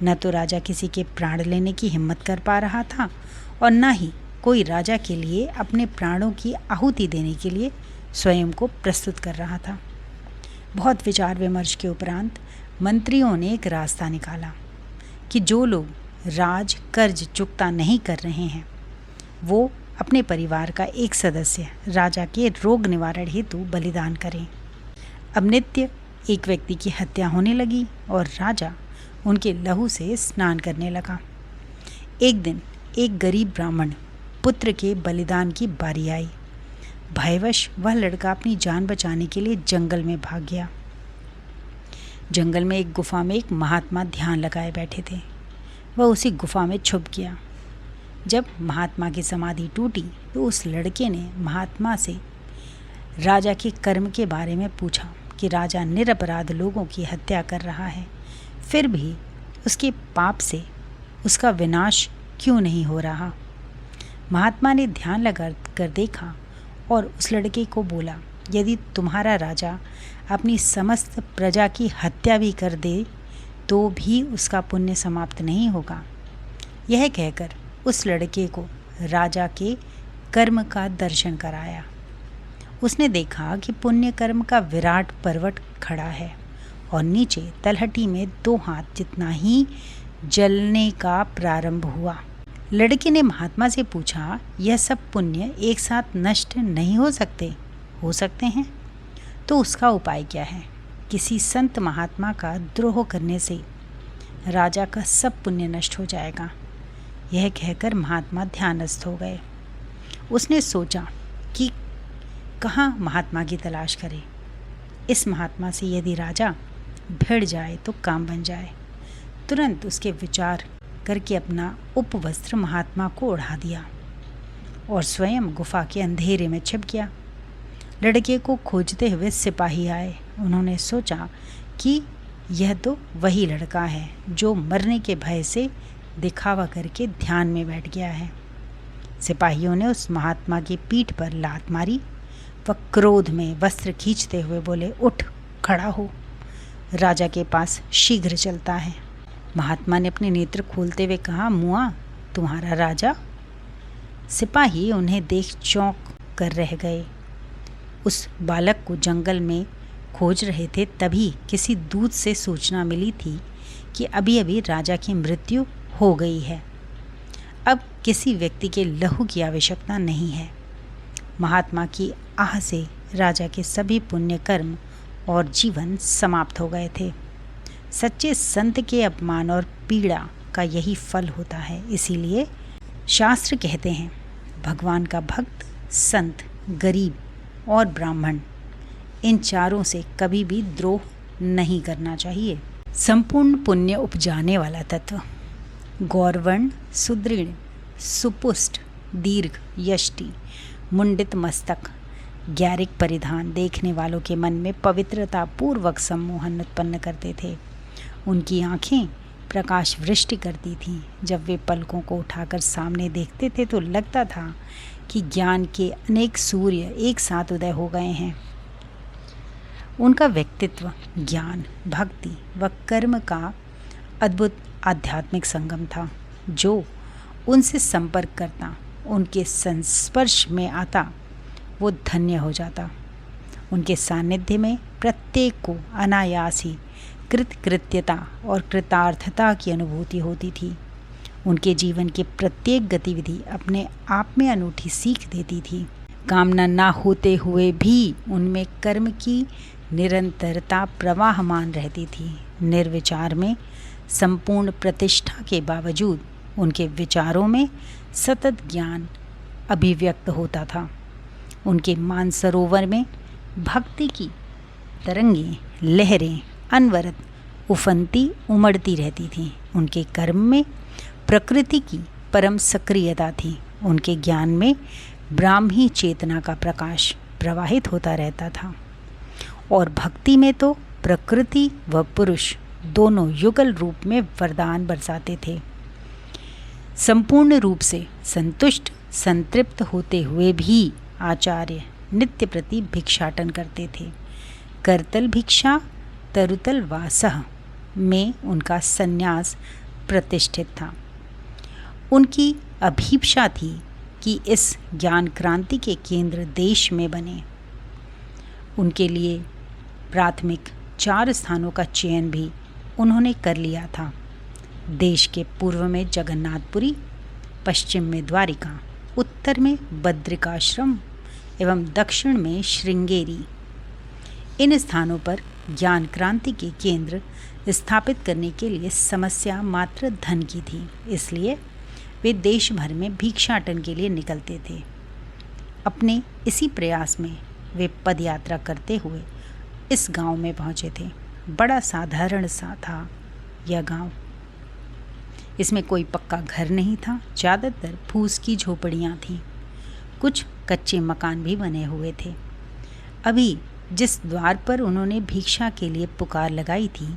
न तो राजा किसी के प्राण लेने की हिम्मत कर पा रहा था और न ही कोई राजा के लिए अपने प्राणों की आहुति देने के लिए स्वयं को प्रस्तुत कर रहा था। बहुत विचार विमर्श के उपरांत मंत्रियों ने एक रास्ता निकाला कि जो लोग राज कर्ज चुकता नहीं कर रहे हैं वो अपने परिवार का एक सदस्य राजा के रोग निवारण हेतु बलिदान करें। अब नित्य एक व्यक्ति की हत्या होने लगी और राजा उनके लहू से स्नान करने लगा। एक दिन एक गरीब ब्राह्मण पुत्र के बलिदान की बारी आई। भयवश वह लड़का अपनी जान बचाने के लिए जंगल में भाग गया। जंगल में एक गुफा में एक महात्मा ध्यान लगाए बैठे थे। वह उसी गुफा में छुप गया। जब महात्मा की समाधि टूटी तो उस लड़के ने महात्मा से राजा के कर्म के बारे में पूछा कि राजा निरपराध लोगों की हत्या कर रहा है, फिर भी उसके पाप से उसका विनाश क्यों नहीं हो रहा। महात्मा ने ध्यान लगा कर देखा और उस लड़के को बोला, यदि तुम्हारा राजा अपनी समस्त प्रजा की हत्या भी कर दे तो भी उसका पुण्य समाप्त नहीं होगा। यह कहकर उस लड़के को राजा के कर्म का दर्शन कराया। उसने देखा कि पुण्य कर्म का विराट पर्वत खड़ा है और नीचे तलहटी में 2 हाथ जितना ही जलने का प्रारंभ हुआ। लड़के ने महात्मा से पूछा, यह सब पुण्य एक साथ नष्ट नहीं हो सकते? हो सकते हैं। तो उसका उपाय क्या है? किसी संत महात्मा का द्रोह करने से राजा का सब पुण्य नष्ट हो जाएगा। यह कहकर महात्मा ध्यानस्थ हो गए। उसने सोचा कि कहाँ महात्मा की तलाश करे। इस महात्मा से यदि राजा भिड़ जाए तो काम बन जाए। तुरंत उसके विचार करके अपना उपवस्त्र महात्मा को ओढ़ा दिया और स्वयं गुफा के अंधेरे में छिप गया। लड़के को खोजते हुए सिपाही आए। उन्होंने सोचा कि यह तो वही लड़का है जो मरने के भय से दिखावा करके ध्यान में बैठ गया है। सिपाहियों ने उस महात्मा की पीठ पर लात मारी। वह क्रोध में वस्त्र खींचते हुए बोले, उठ खड़ा हो, राजा के पास शीघ्र चलता है। महात्मा ने अपने नेत्र खोलते हुए कहा, मुआ, तुम्हारा राजा? सिपाही उन्हें देख चौंक कर रह गए। उस बालक को जंगल में खोज रहे थे, तभी किसी दूत से सूचना मिली थी कि अभी अभी राजा की मृत्यु हो गई है। अब किसी व्यक्ति के लहू की आवश्यकता नहीं है। महात्मा की आह से राजा के सभी पुण्य कर्म और जीवन समाप्त हो गए थे। सच्चे संत के अपमान और पीड़ा का यही फल होता है। इसीलिए शास्त्र कहते हैं, भगवान का भक्त, संत, गरीब और ब्राह्मण, इन चारों से कभी भी द्रोह नहीं करना चाहिए। संपूर्ण पुण्य उपजाने वाला तत्व। गौरवर्ण, सुदृढ़, सुपुष्ट, दीर्घ यष्टि, मुंडित मस्तक, गैरिक परिधान देखने वालों के मन में पवित्रता पूर्वक सम्मोहन उत्पन्न करते थे। उनकी आंखें प्रकाश वृष्टि करती थीं। जब वे पलकों को उठाकर सामने देखते थे तो लगता था कि ज्ञान के अनेक सूर्य एक साथ उदय हो गए हैं। उनका व्यक्तित्व ज्ञान, भक्ति व कर्म का अद्भुत आध्यात्मिक संगम था। जो उनसे संपर्क करता, उनके संस्पर्श में आता, वो धन्य हो जाता। उनके सानिध्य में प्रत्येक को अनायास ही कृतकृत्यता और कृतार्थता की अनुभूति होती थी। उनके जीवन की प्रत्येक गतिविधि अपने आप में अनूठी सीख देती थी। कामना ना होते हुए भी उनमें कर्म की निरंतरता प्रवाहमान रहती थी। निर्विचार में संपूर्ण प्रतिष्ठा के बावजूद उनके विचारों में सतत ज्ञान अभिव्यक्त होता था। उनके मानसरोवर में भक्ति की तरंगें, लहरें अनवरत उफनती उमड़ती रहती थीं। उनके कर्म में प्रकृति की परम सक्रियता थी। उनके ज्ञान में ब्राह्मी चेतना का प्रकाश प्रवाहित होता रहता था और भक्ति में तो प्रकृति व पुरुष दोनों युगल रूप में वरदान बरसाते थे। संपूर्ण रूप से संतुष्ट संतृप्त होते हुए भी आचार्य नित्य प्रति भिक्षाटन करते थे। करतल भिक्षा तरुतल वासः में उनका संन्यास प्रतिष्ठित था। उनकी अभीप्सा थी कि इस ज्ञान क्रांति के केंद्र देश में बने। उनके लिए प्राथमिक 4 स्थानों का चयन भी उन्होंने कर लिया था। देश के पूर्व में जगन्नाथपुरी, पश्चिम में द्वारिका, उत्तर में बद्रिकाश्रम एवं दक्षिण में श्रृंगेरी। इन स्थानों पर ज्ञान क्रांति के केंद्र स्थापित करने के लिए समस्या मात्र धन की थी। इसलिए वे देश भर में भिक्षाटन के लिए निकलते थे। अपने इसी प्रयास में वे पदयात्रा करते हुए इस गांव में पहुंचे थे। बड़ा साधारण सा था यह गांव। इसमें कोई पक्का घर नहीं था। ज़्यादातर फूस की झोपड़ियाँ थीं। कुछ कच्चे मकान भी बने हुए थे। अभी जिस द्वार पर उन्होंने भिक्षा के लिए पुकार लगाई थी,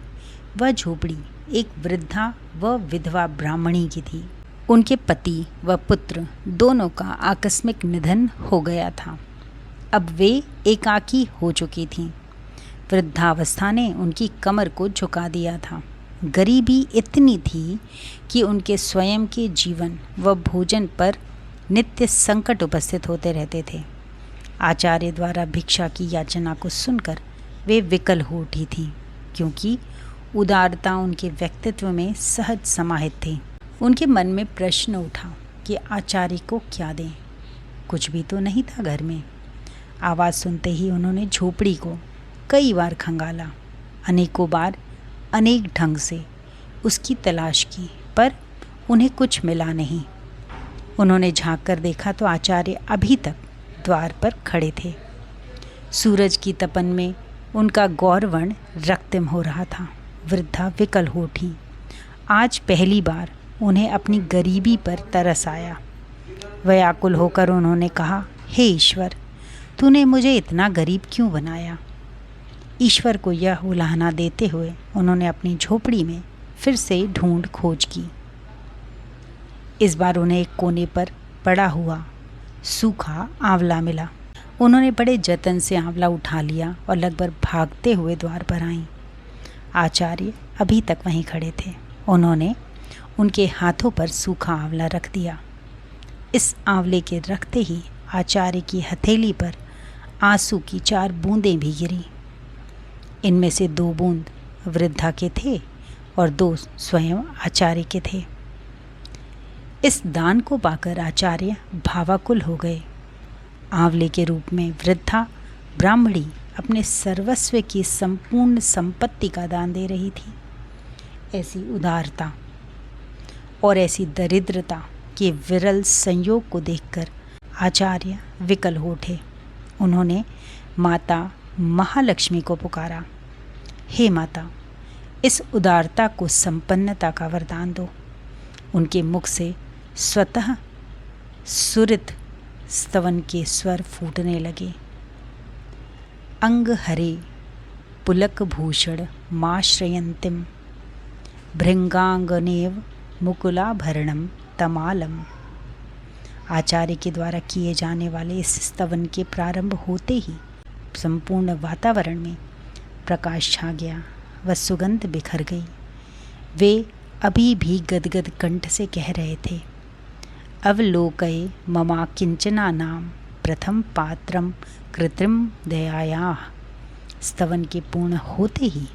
वह झोपड़ी एक वृद्धा व विधवा ब्राह्मणी की थी। उनके पति व पुत्र दोनों का आकस्मिक निधन हो गया था। अब वे एकाकी हो चुकी थीं। वृद्धावस्था ने उनकी कमर को झुका दिया था। गरीबी इतनी थी कि उनके स्वयं के जीवन व भोजन पर नित्य संकट उपस्थित होते रहते थे। आचार्य द्वारा भिक्षा की याचना को सुनकर वे विकल हो उठी थीं, क्योंकि उदारता उनके व्यक्तित्व में सहज समाहित थी। उनके मन में प्रश्न उठा कि आचार्य को क्या दें। कुछ भी तो नहीं था घर में। आवाज़ सुनते ही उन्होंने झोपड़ी को कई बार खंगाला। अनेकों बार अनेक ढंग से उसकी तलाश की, पर उन्हें कुछ मिला नहीं। उन्होंने झांक कर देखा तो आचार्य अभी तक द्वार पर खड़े थे। सूरज की तपन में उनका गौरवर्ण रक्तिम हो रहा था। वृद्धा विकल हो उठी। आज पहली बार उन्हें अपनी गरीबी पर तरस आया। व्याकुल होकर उन्होंने कहा, हे ईश्वर, तूने मुझे इतना गरीब क्यों बनाया। ईश्वर को यह उलाहना देते हुए उन्होंने अपनी झोपड़ी में फिर से ढूंढ खोज की। इस बार उन्हें एक कोने पर पड़ा हुआ सूखा आंवला मिला। उन्होंने बड़े जतन से आंवला उठा लिया और लगभग भागते हुए द्वार पर आईं। आचार्य अभी तक वहीं खड़े थे। उन्होंने उनके हाथों पर सूखा आंवला रख दिया। इस आंवले के रखते ही आचार्य की हथेली पर आंसू की 4 बूंदें भी गिरी। इनमें से 2 बूंद वृद्धा के थे और 2 स्वयं आचार्य के थे। इस दान को पाकर आचार्य भावाकुल हो गए। आंवले के रूप में वृद्धा ब्राह्मणी अपने सर्वस्व की संपूर्ण संपत्ति का दान दे रही थी। ऐसी उदारता और ऐसी दरिद्रता के विरल संयोग को देखकर आचार्य विकल हो उठे। उन्होंने माता महालक्ष्मी को पुकारा, हे माता, इस उदारता को संपन्नता का वरदान दो। उनके मुख से स्वतः सुरित स्तवन के स्वर फूटने लगे। अंग हरे पुलक भूषण माश्रयन्तीं भृंगांगनेव मुकुलाभरणम तमालम। आचार्य के द्वारा किए जाने वाले इस स्तवन के प्रारंभ होते ही संपूर्ण वातावरण में प्रकाश छा गया व सुगंध बिखर गई। वे अभी भी गदगद कंठ से कह रहे थे, अवलोकये ममा किंचना नाम प्रथम पात्रम कृत्रिम दयायाः। स्तवन के पूर्ण होते ही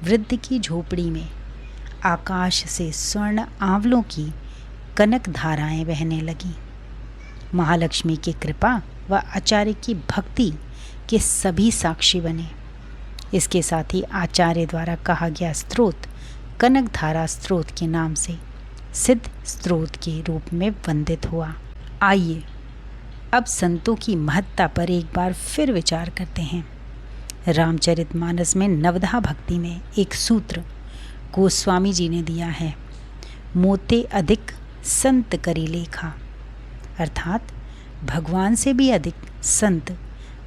वृद्ध की झोपड़ी में आकाश से स्वर्ण आंवलों की कनक धाराएं बहने लगीं। महालक्ष्मी की कृपा व आचार्य की भक्ति के सभी साक्षी बने। इसके साथ ही आचार्य द्वारा कहा गया स्रोत कनक धारा स्रोत के नाम से सिद्ध स्रोत के रूप में वंदित हुआ। आइए अब संतों की महत्ता पर एक बार फिर विचार करते हैं। रामचरितमानस में नवधा भक्ति में एक सूत्र गोस्वामी जी ने दिया है, मोते अधिक संत करी लेखा, अर्थात भगवान से भी अधिक संत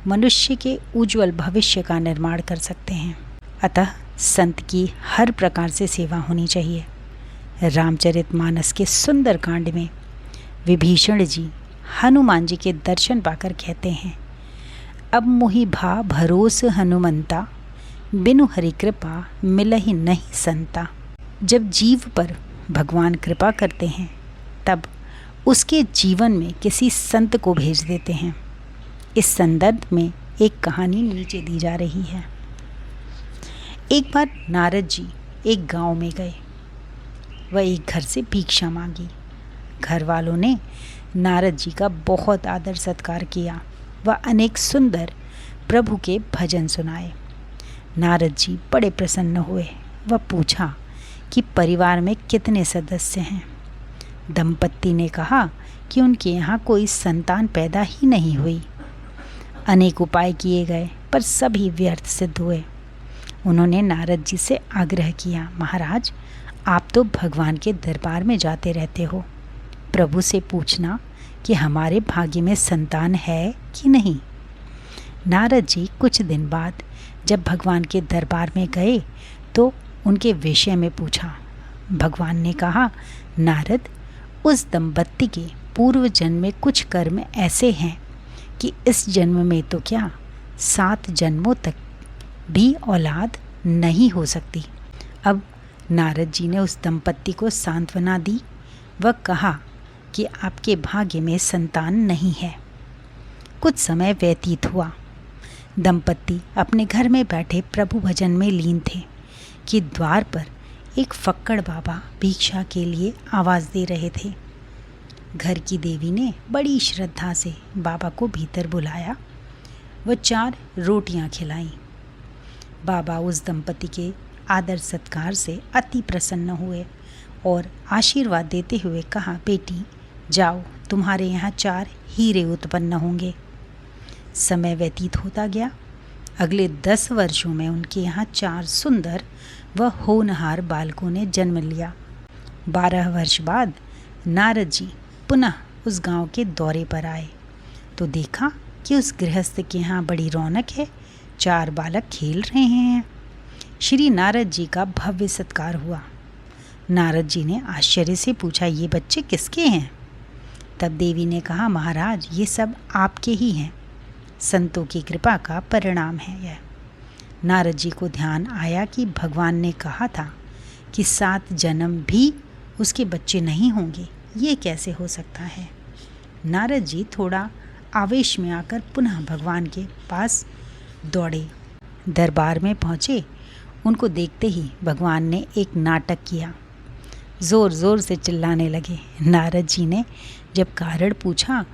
मनुष्य के उज्जवल भविष्य का निर्माण कर सकते हैं। अतः संत की हर प्रकार से सेवा होनी चाहिए। रामचरितमानस के सुंदर कांड में विभीषण जी हनुमान जी के दर्शन पाकर कहते हैं, अब मोहि भा भरोस हनुमंता, बिनु हरि कृपा मिलहि नहीं संता। जब जीव पर भगवान कृपा करते हैं तब उसके जीवन में किसी संत को भेज देते हैं। इस संदर्भ में एक कहानी नीचे दी जा रही है। एक बार नारद जी एक गांव में गए। वह एक घर से भिक्षा मांगी। घर वालों ने नारद जी का बहुत आदर सत्कार किया व अनेक सुंदर प्रभु के भजन सुनाए। नारद जी बड़े प्रसन्न हुए व पूछा कि परिवार में कितने सदस्य हैं। दंपत्ति ने कहा कि उनके यहाँ कोई संतान पैदा ही नहीं हुई। अनेक उपाय किए गए पर सभी व्यर्थ सिद्ध हुए। उन्होंने नारद जी से आग्रह किया, महाराज आप तो भगवान के दरबार में जाते रहते हो, प्रभु से पूछना कि हमारे भाग्य में संतान है कि नहीं। नारद जी कुछ दिन बाद जब भगवान के दरबार में गए तो उनके विषय में पूछा। भगवान ने कहा, नारद उस दंपत्ति के पूर्व जन्म में कुछ कर्म ऐसे हैं कि इस जन्म में तो क्या 7 जन्मों तक भी औलाद नहीं हो सकती। अब नारद जी ने उस दंपत्ति को सांत्वना दी व कहा कि आपके भाग्य में संतान नहीं है। कुछ समय व्यतीत हुआ। दंपत्ति अपने घर में बैठे प्रभु भजन में लीन थे कि द्वार पर एक फक्कड़ बाबा भिक्षा के लिए आवाज़ दे रहे थे। घर की देवी ने बड़ी श्रद्धा से बाबा को भीतर बुलाया व 4 रोटियां खिलाईं। बाबा उस दंपति के आदर सत्कार से अति प्रसन्न हुए और आशीर्वाद देते हुए कहा, बेटी जाओ, तुम्हारे यहाँ 4 हीरे उत्पन्न होंगे। समय व्यतीत होता गया। अगले 10 वर्षों में उनके यहाँ 4 सुंदर व होनहार बालकों ने जन्म लिया। 12 वर्ष बाद नारद जी पुनः उस गांव के दौरे पर आए तो देखा कि उस गृहस्थ के यहाँ बड़ी रौनक है, 4 बालक खेल रहे हैं। श्री नारद जी का भव्य सत्कार हुआ। नारद जी ने आश्चर्य से पूछा, ये बच्चे किसके हैं? तब देवी ने कहा, महाराज ये सब आपके ही हैं, संतों की कृपा का परिणाम है यह। नारद जी को ध्यान आया कि भगवान ने कहा था कि 7 जन्म भी उसके बच्चे नहीं होंगे, ये कैसे हो सकता है। नारद जी थोड़ा आवेश में आकर पुनः भगवान के पास दौड़े। दरबार में पहुँचे। उनको देखते ही भगवान ने एक नाटक किया, ज़ोर ज़ोर से चिल्लाने लगे। नारद जी ने जब कारण पूछा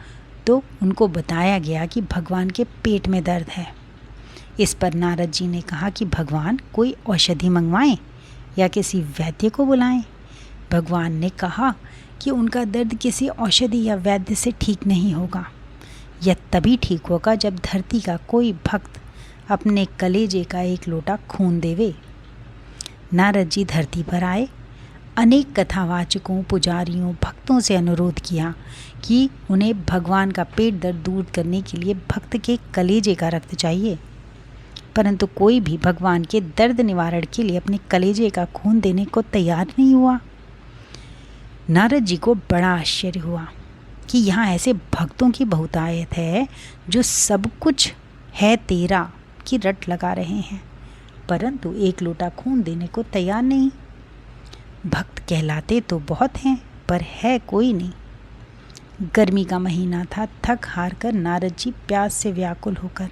तो उनको बताया गया कि भगवान के पेट में दर्द है। इस पर नारद जी ने कहा कि भगवान कोई औषधि मंगवाएं या किसी वैद्य को बुलाएं। भगवान ने कहा कि उनका दर्द किसी औषधि या वैद्य से ठीक नहीं होगा। यह तभी ठीक होगा जब धरती का कोई भक्त अपने कलेजे का एक लोटा खून देवे। नारद जी धरती पर आए। अनेक कथावाचकों, पुजारियों, भक्तों से अनुरोध किया कि उन्हें भगवान का पेट दर्द दूर करने के लिए भक्त के कलेजे का रक्त चाहिए। परंतु कोई भी भगवान के दर्द निवारण के लिए अपने कलेजे का खून देने को तैयार नहीं हुआ। नारद जी को बड़ा आश्चर्य हुआ कि यहाँ ऐसे भक्तों की बहुतायत है जो सब कुछ है तेरा की रट लगा रहे हैं, परंतु एक लोटा खून देने को तैयार नहीं। भक्त कहलाते तो बहुत हैं, पर है कोई नहीं। गर्मी का महीना था। थक हार कर नारद जी प्यास से व्याकुल होकर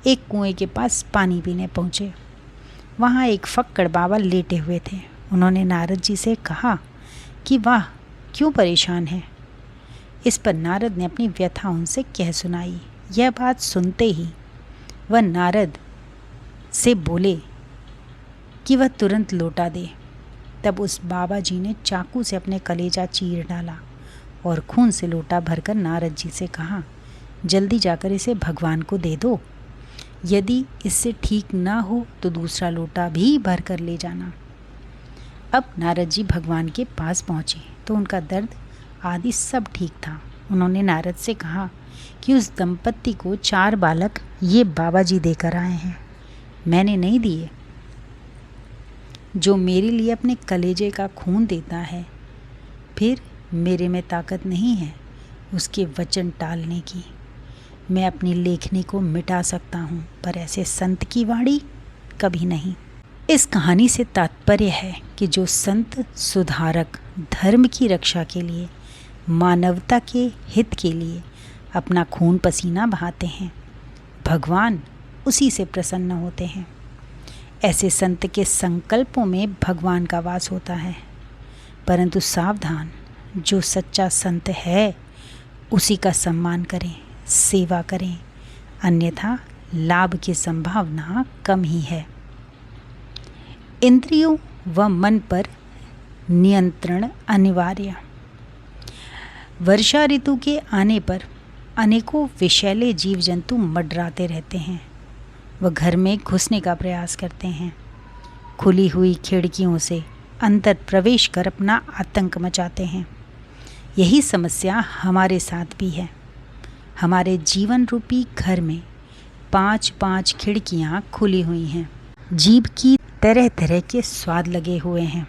एक कुएं के पास पानी पीने पहुँचे। वहाँ एक फक्कड़ बाबा लेटे हुए थे। उन्होंने नारद जी से कहा कि वाह, क्यों परेशान है। इस पर नारद ने अपनी व्यथा उनसे कह सुनाई। यह बात सुनते ही वह नारद से बोले कि वह तुरंत लोटा दे। तब उस बाबा जी ने चाकू से अपने कलेजा चीर डाला और खून से लोटा भरकर नारद जी से कहा, जल्दी जाकर इसे भगवान को दे दो। यदि इससे ठीक ना हो तो दूसरा लोटा भी भर कर ले जाना। अब नारद जी भगवान के पास पहुँचे तो उनका दर्द आदि सब ठीक था। उन्होंने नारद से कहा कि उस दंपत्ति को 4 बालक ये बाबा जी देकर आए हैं, मैंने नहीं दिए। जो मेरे लिए अपने कलेजे का खून देता है, फिर मेरे में ताकत नहीं है उसके वचन टालने की। मैं अपनी लेखनी को मिटा सकता हूँ, पर ऐसे संत की वाणी कभी नहीं। इस कहानी से तात्पर्य है कि जो संत सुधारक धर्म की रक्षा के लिए, मानवता के हित के लिए अपना खून पसीना बहाते हैं, भगवान उसी से प्रसन्न होते हैं। ऐसे संत के संकल्पों में भगवान का वास होता है। परंतु सावधान, जो सच्चा संत है उसी का सम्मान करें, सेवा करें, अन्यथा लाभ की संभावना कम ही है। इंद्रियों व मन पर नियंत्रण अनिवार्य। वर्षा ऋतु के आने पर अनेकों विषैले जीव जंतु मंडराते रहते हैं। वह घर में घुसने का प्रयास करते हैं। खुली हुई खिड़कियों से अंदर प्रवेश कर अपना आतंक मचाते हैं। यही समस्या हमारे साथ भी है। हमारे जीवन रूपी घर में 5-5 खिड़कियाँ खुली हुई हैं। जीभ की तरह तरह के स्वाद लगे हुए हैं।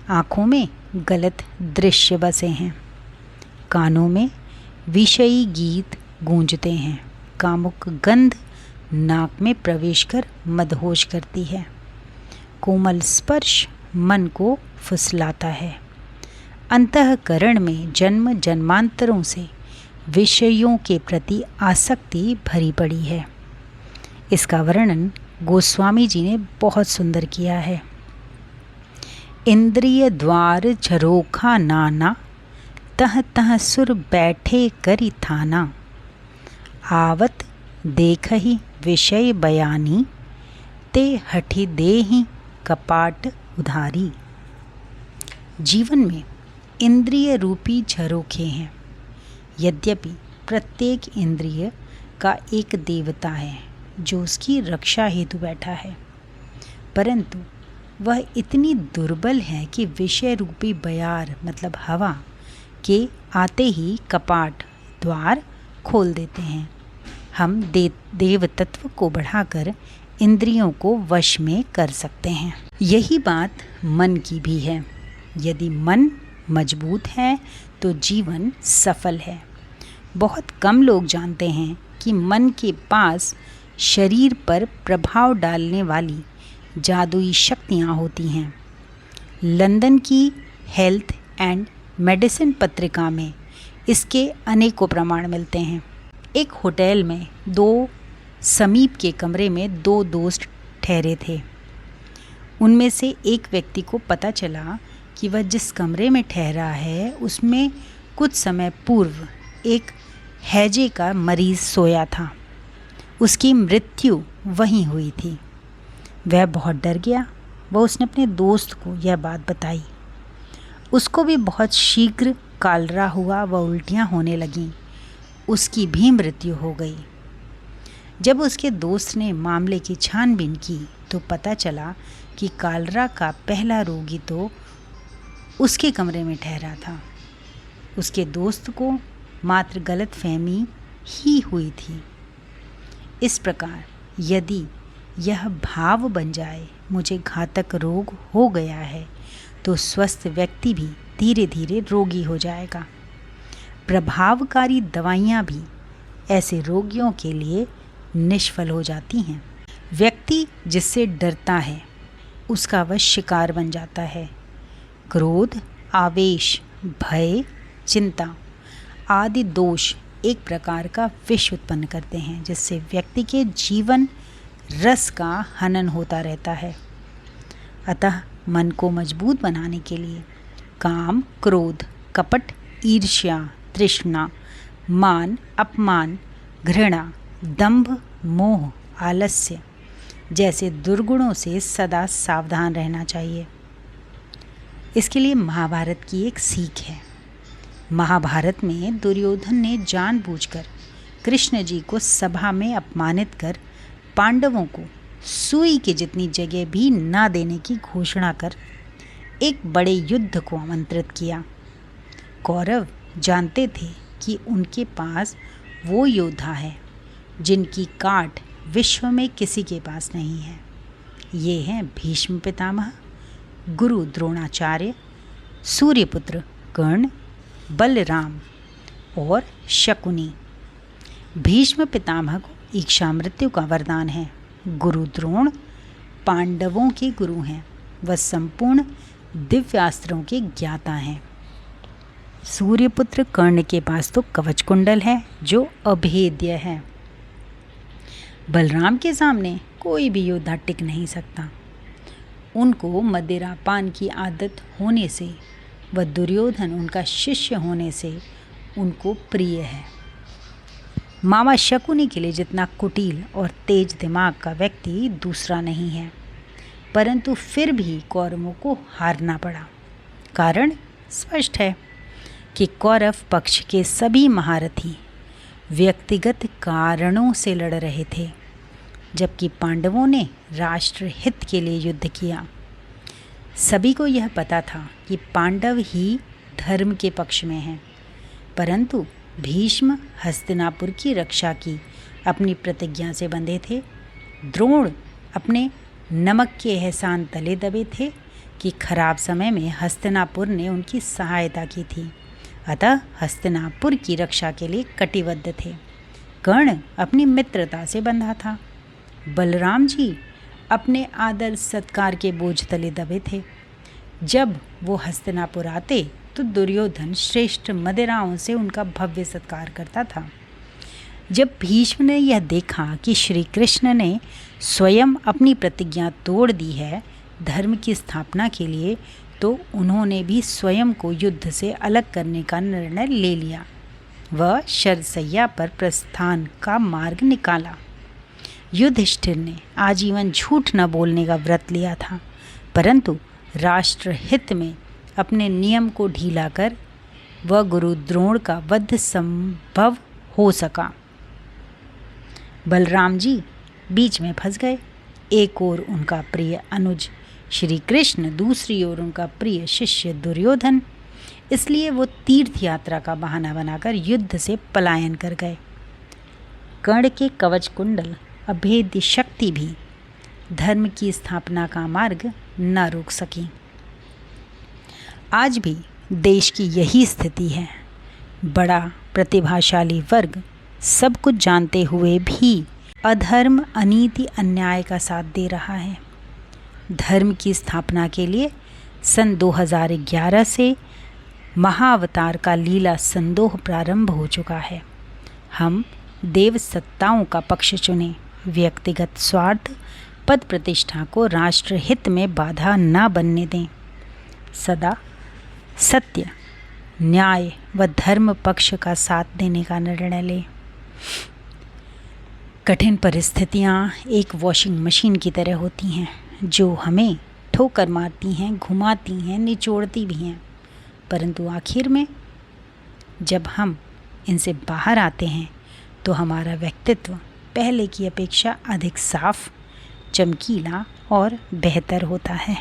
आँखों में गलत दृश्य बसे हैं। कानों में विषयी गीत गूंजते हैं। कामुक गंध नाक में प्रवेश कर मदहोश करती है। कोमल स्पर्श मन को फुसलाता है। अंतःकरण में जन्म जन्मांतरों से विषयों के प्रति आसक्ति भरी पड़ी है। इसका वर्णन गोस्वामी जी ने बहुत सुंदर किया है। इंद्रिय द्वार झरोखा नाना, तह तह सुर बैठे करी थाना। आवत देखहि विषय बयानी, ते हठी देहि कपाट उधारी। जीवन में इंद्रिय रूपी झरोखे हैं। यद्यपि प्रत्येक इंद्रिय का एक देवता है जो उसकी रक्षा हेतु बैठा है, परंतु वह इतनी दुर्बल है कि विषय रूपी बयार मतलब हवा के आते ही कपाट द्वार खोल देते हैं। हम देव तत्व को बढ़ाकर इंद्रियों को वश में कर सकते हैं। यही बात मन की भी है। यदि मन मजबूत है तो जीवन सफल है। बहुत कम लोग जानते हैं कि मन के पास शरीर पर प्रभाव डालने वाली जादुई शक्तियाँ होती हैं। लंदन की हेल्थ एंड मेडिसिन पत्रिका में इसके अनेकों प्रमाण मिलते हैं। एक होटल में 2 समीप के कमरे में 2 दोस्त ठहरे थे। उनमें से एक व्यक्ति को पता चला कि वह जिस कमरे में ठहरा है उसमें कुछ समय पूर्व एक हैजे का मरीज़ सोया था। उसकी मृत्यु वहीं हुई थी। वह बहुत डर गया। वह उसने अपने दोस्त को यह बात बताई। उसको भी बहुत शीघ्र कालरा हुआ व उल्टियाँ होने लगीं। उसकी भी मृत्यु हो गई। जब उसके दोस्त ने मामले की छानबीन की तो पता चला कि कालरा का पहला रोगी तो उसके कमरे में ठहरा था। उसके दोस्त को मात्र गलतफहमी ही हुई थी। इस प्रकार यदि यह भाव बन जाए मुझे घातक रोग हो गया है, तो स्वस्थ व्यक्ति भी धीरे धीरे रोगी हो जाएगा। प्रभावकारी दवाइयाँ भी ऐसे रोगियों के लिए निष्फल हो जाती हैं। व्यक्ति जिससे डरता है उसका वह शिकार बन जाता है। क्रोध, आवेश, भय, चिंता आदि दोष एक प्रकार का विष उत्पन्न करते हैं, जिससे व्यक्ति के जीवन रस का हनन होता रहता है। अतः मन को मजबूत बनाने के लिए काम, क्रोध, कपट, ईर्ष्या, तृष्णा, मान, अपमान, घृणा, दंभ, मोह, आलस्य जैसे दुर्गुणों से सदा सावधान रहना चाहिए। इसके लिए महाभारत की एक सीख है। महाभारत में दुर्योधन ने जानबूझकर कृष्ण जी को सभा में अपमानित कर पांडवों को सुई के जितनी जगह भी ना देने की घोषणा कर एक बड़े युद्ध को आमंत्रित किया। कौरव जानते थे कि उनके पास वो योद्धा है जिनकी काट विश्व में किसी के पास नहीं है। ये हैं भीष्म पितामह, गुरु द्रोणाचार्य, सूर्यपुत्र कर्ण, बलराम और शकुनी। भीष्म पितामह को इच्छा मृत्यु का वरदान है। गुरु द्रोण पांडवों के गुरु हैं। वह संपूर्ण दिव्यास्त्रों के ज्ञाता हैं। सूर्यपुत्र कर्ण के पास तो कवच कुंडल है जो अभेद्य है। बलराम के सामने कोई भी योद्धा टिक नहीं सकता। उनको मदिरा पान की आदत होने से व दुर्योधन उनका शिष्य होने से उनको प्रिय है। मामा शकुनी के लिए जितना कुटिल और तेज दिमाग का व्यक्ति दूसरा नहीं है, परंतु फिर भी कौरवों को हारना पड़ा। कारण स्पष्ट है कि कौरव पक्ष के सभी महारथी व्यक्तिगत कारणों से लड़ रहे थे, जबकि पांडवों ने राष्ट्र हित के लिए युद्ध किया। सभी को यह पता था कि पांडव ही धर्म के पक्ष में हैं, परंतु भीष्म हस्तिनापुर की रक्षा की अपनी प्रतिज्ञा से बंधे थे। द्रोण अपने नमक के एहसान तले दबे थे कि खराब समय में हस्तिनापुर ने उनकी सहायता की थी, अतः हस्तिनापुर की रक्षा के लिए कटिबद्ध थे। कर्ण अपनी मित्रता से बंधा था। बलराम जी अपने आदर सत्कार के बोझ तले दबे थे। जब वो हस्तिनापुर आते तो दुर्योधन श्रेष्ठ मदिराओं से उनका भव्य सत्कार करता था। जब भीष्म ने यह देखा कि श्री कृष्ण ने स्वयं अपनी प्रतिज्ञा तोड़ दी है धर्म की स्थापना के लिए, तो उन्होंने भी स्वयं को युद्ध से अलग करने का निर्णय ले लिया। वह शरसैया पर प्रस्थान का मार्ग निकाला। युधिष्ठिर ने आजीवन झूठ न बोलने का व्रत लिया था, परंतु राष्ट्र हित में अपने नियम को ढीला कर वह गुरु द्रोण का वध संभव हो सका। बलराम जी बीच में फंस गए। एक ओर उनका प्रिय अनुज श्री कृष्ण, दूसरी ओर उनका प्रिय शिष्य दुर्योधन। इसलिए वो तीर्थ यात्रा का बहाना बनाकर युद्ध से पलायन कर गए। कर्ण के कवच कुंडल अभेद्य शक्ति भी धर्म की स्थापना का मार्ग न रोक सकी। आज भी देश की यही स्थिति है। बड़ा प्रतिभाशाली वर्ग सब कुछ जानते हुए भी अधर्म, अनीति, अन्याय का साथ दे रहा है। धर्म की स्थापना के लिए सन 2011 से महाअवतार का लीला संदोह प्रारंभ हो चुका है। हम देव सत्ताओं का पक्ष चुने। व्यक्तिगत स्वार्थ, पद प्रतिष्ठा को राष्ट्र हित में बाधा न बनने दें। सदा सत्य, न्याय व धर्म पक्ष का साथ देने का निर्णय लें। कठिन परिस्थितियाँ एक वॉशिंग मशीन की तरह होती हैं जो हमें ठोकर मारती हैं, घुमाती हैं, निचोड़ती भी हैं, परंतु आखिर में जब हम इनसे बाहर आते हैं तो हमारा व्यक्तित्व पहले की अपेक्षा अधिक साफ, चमकीला और बेहतर होता है।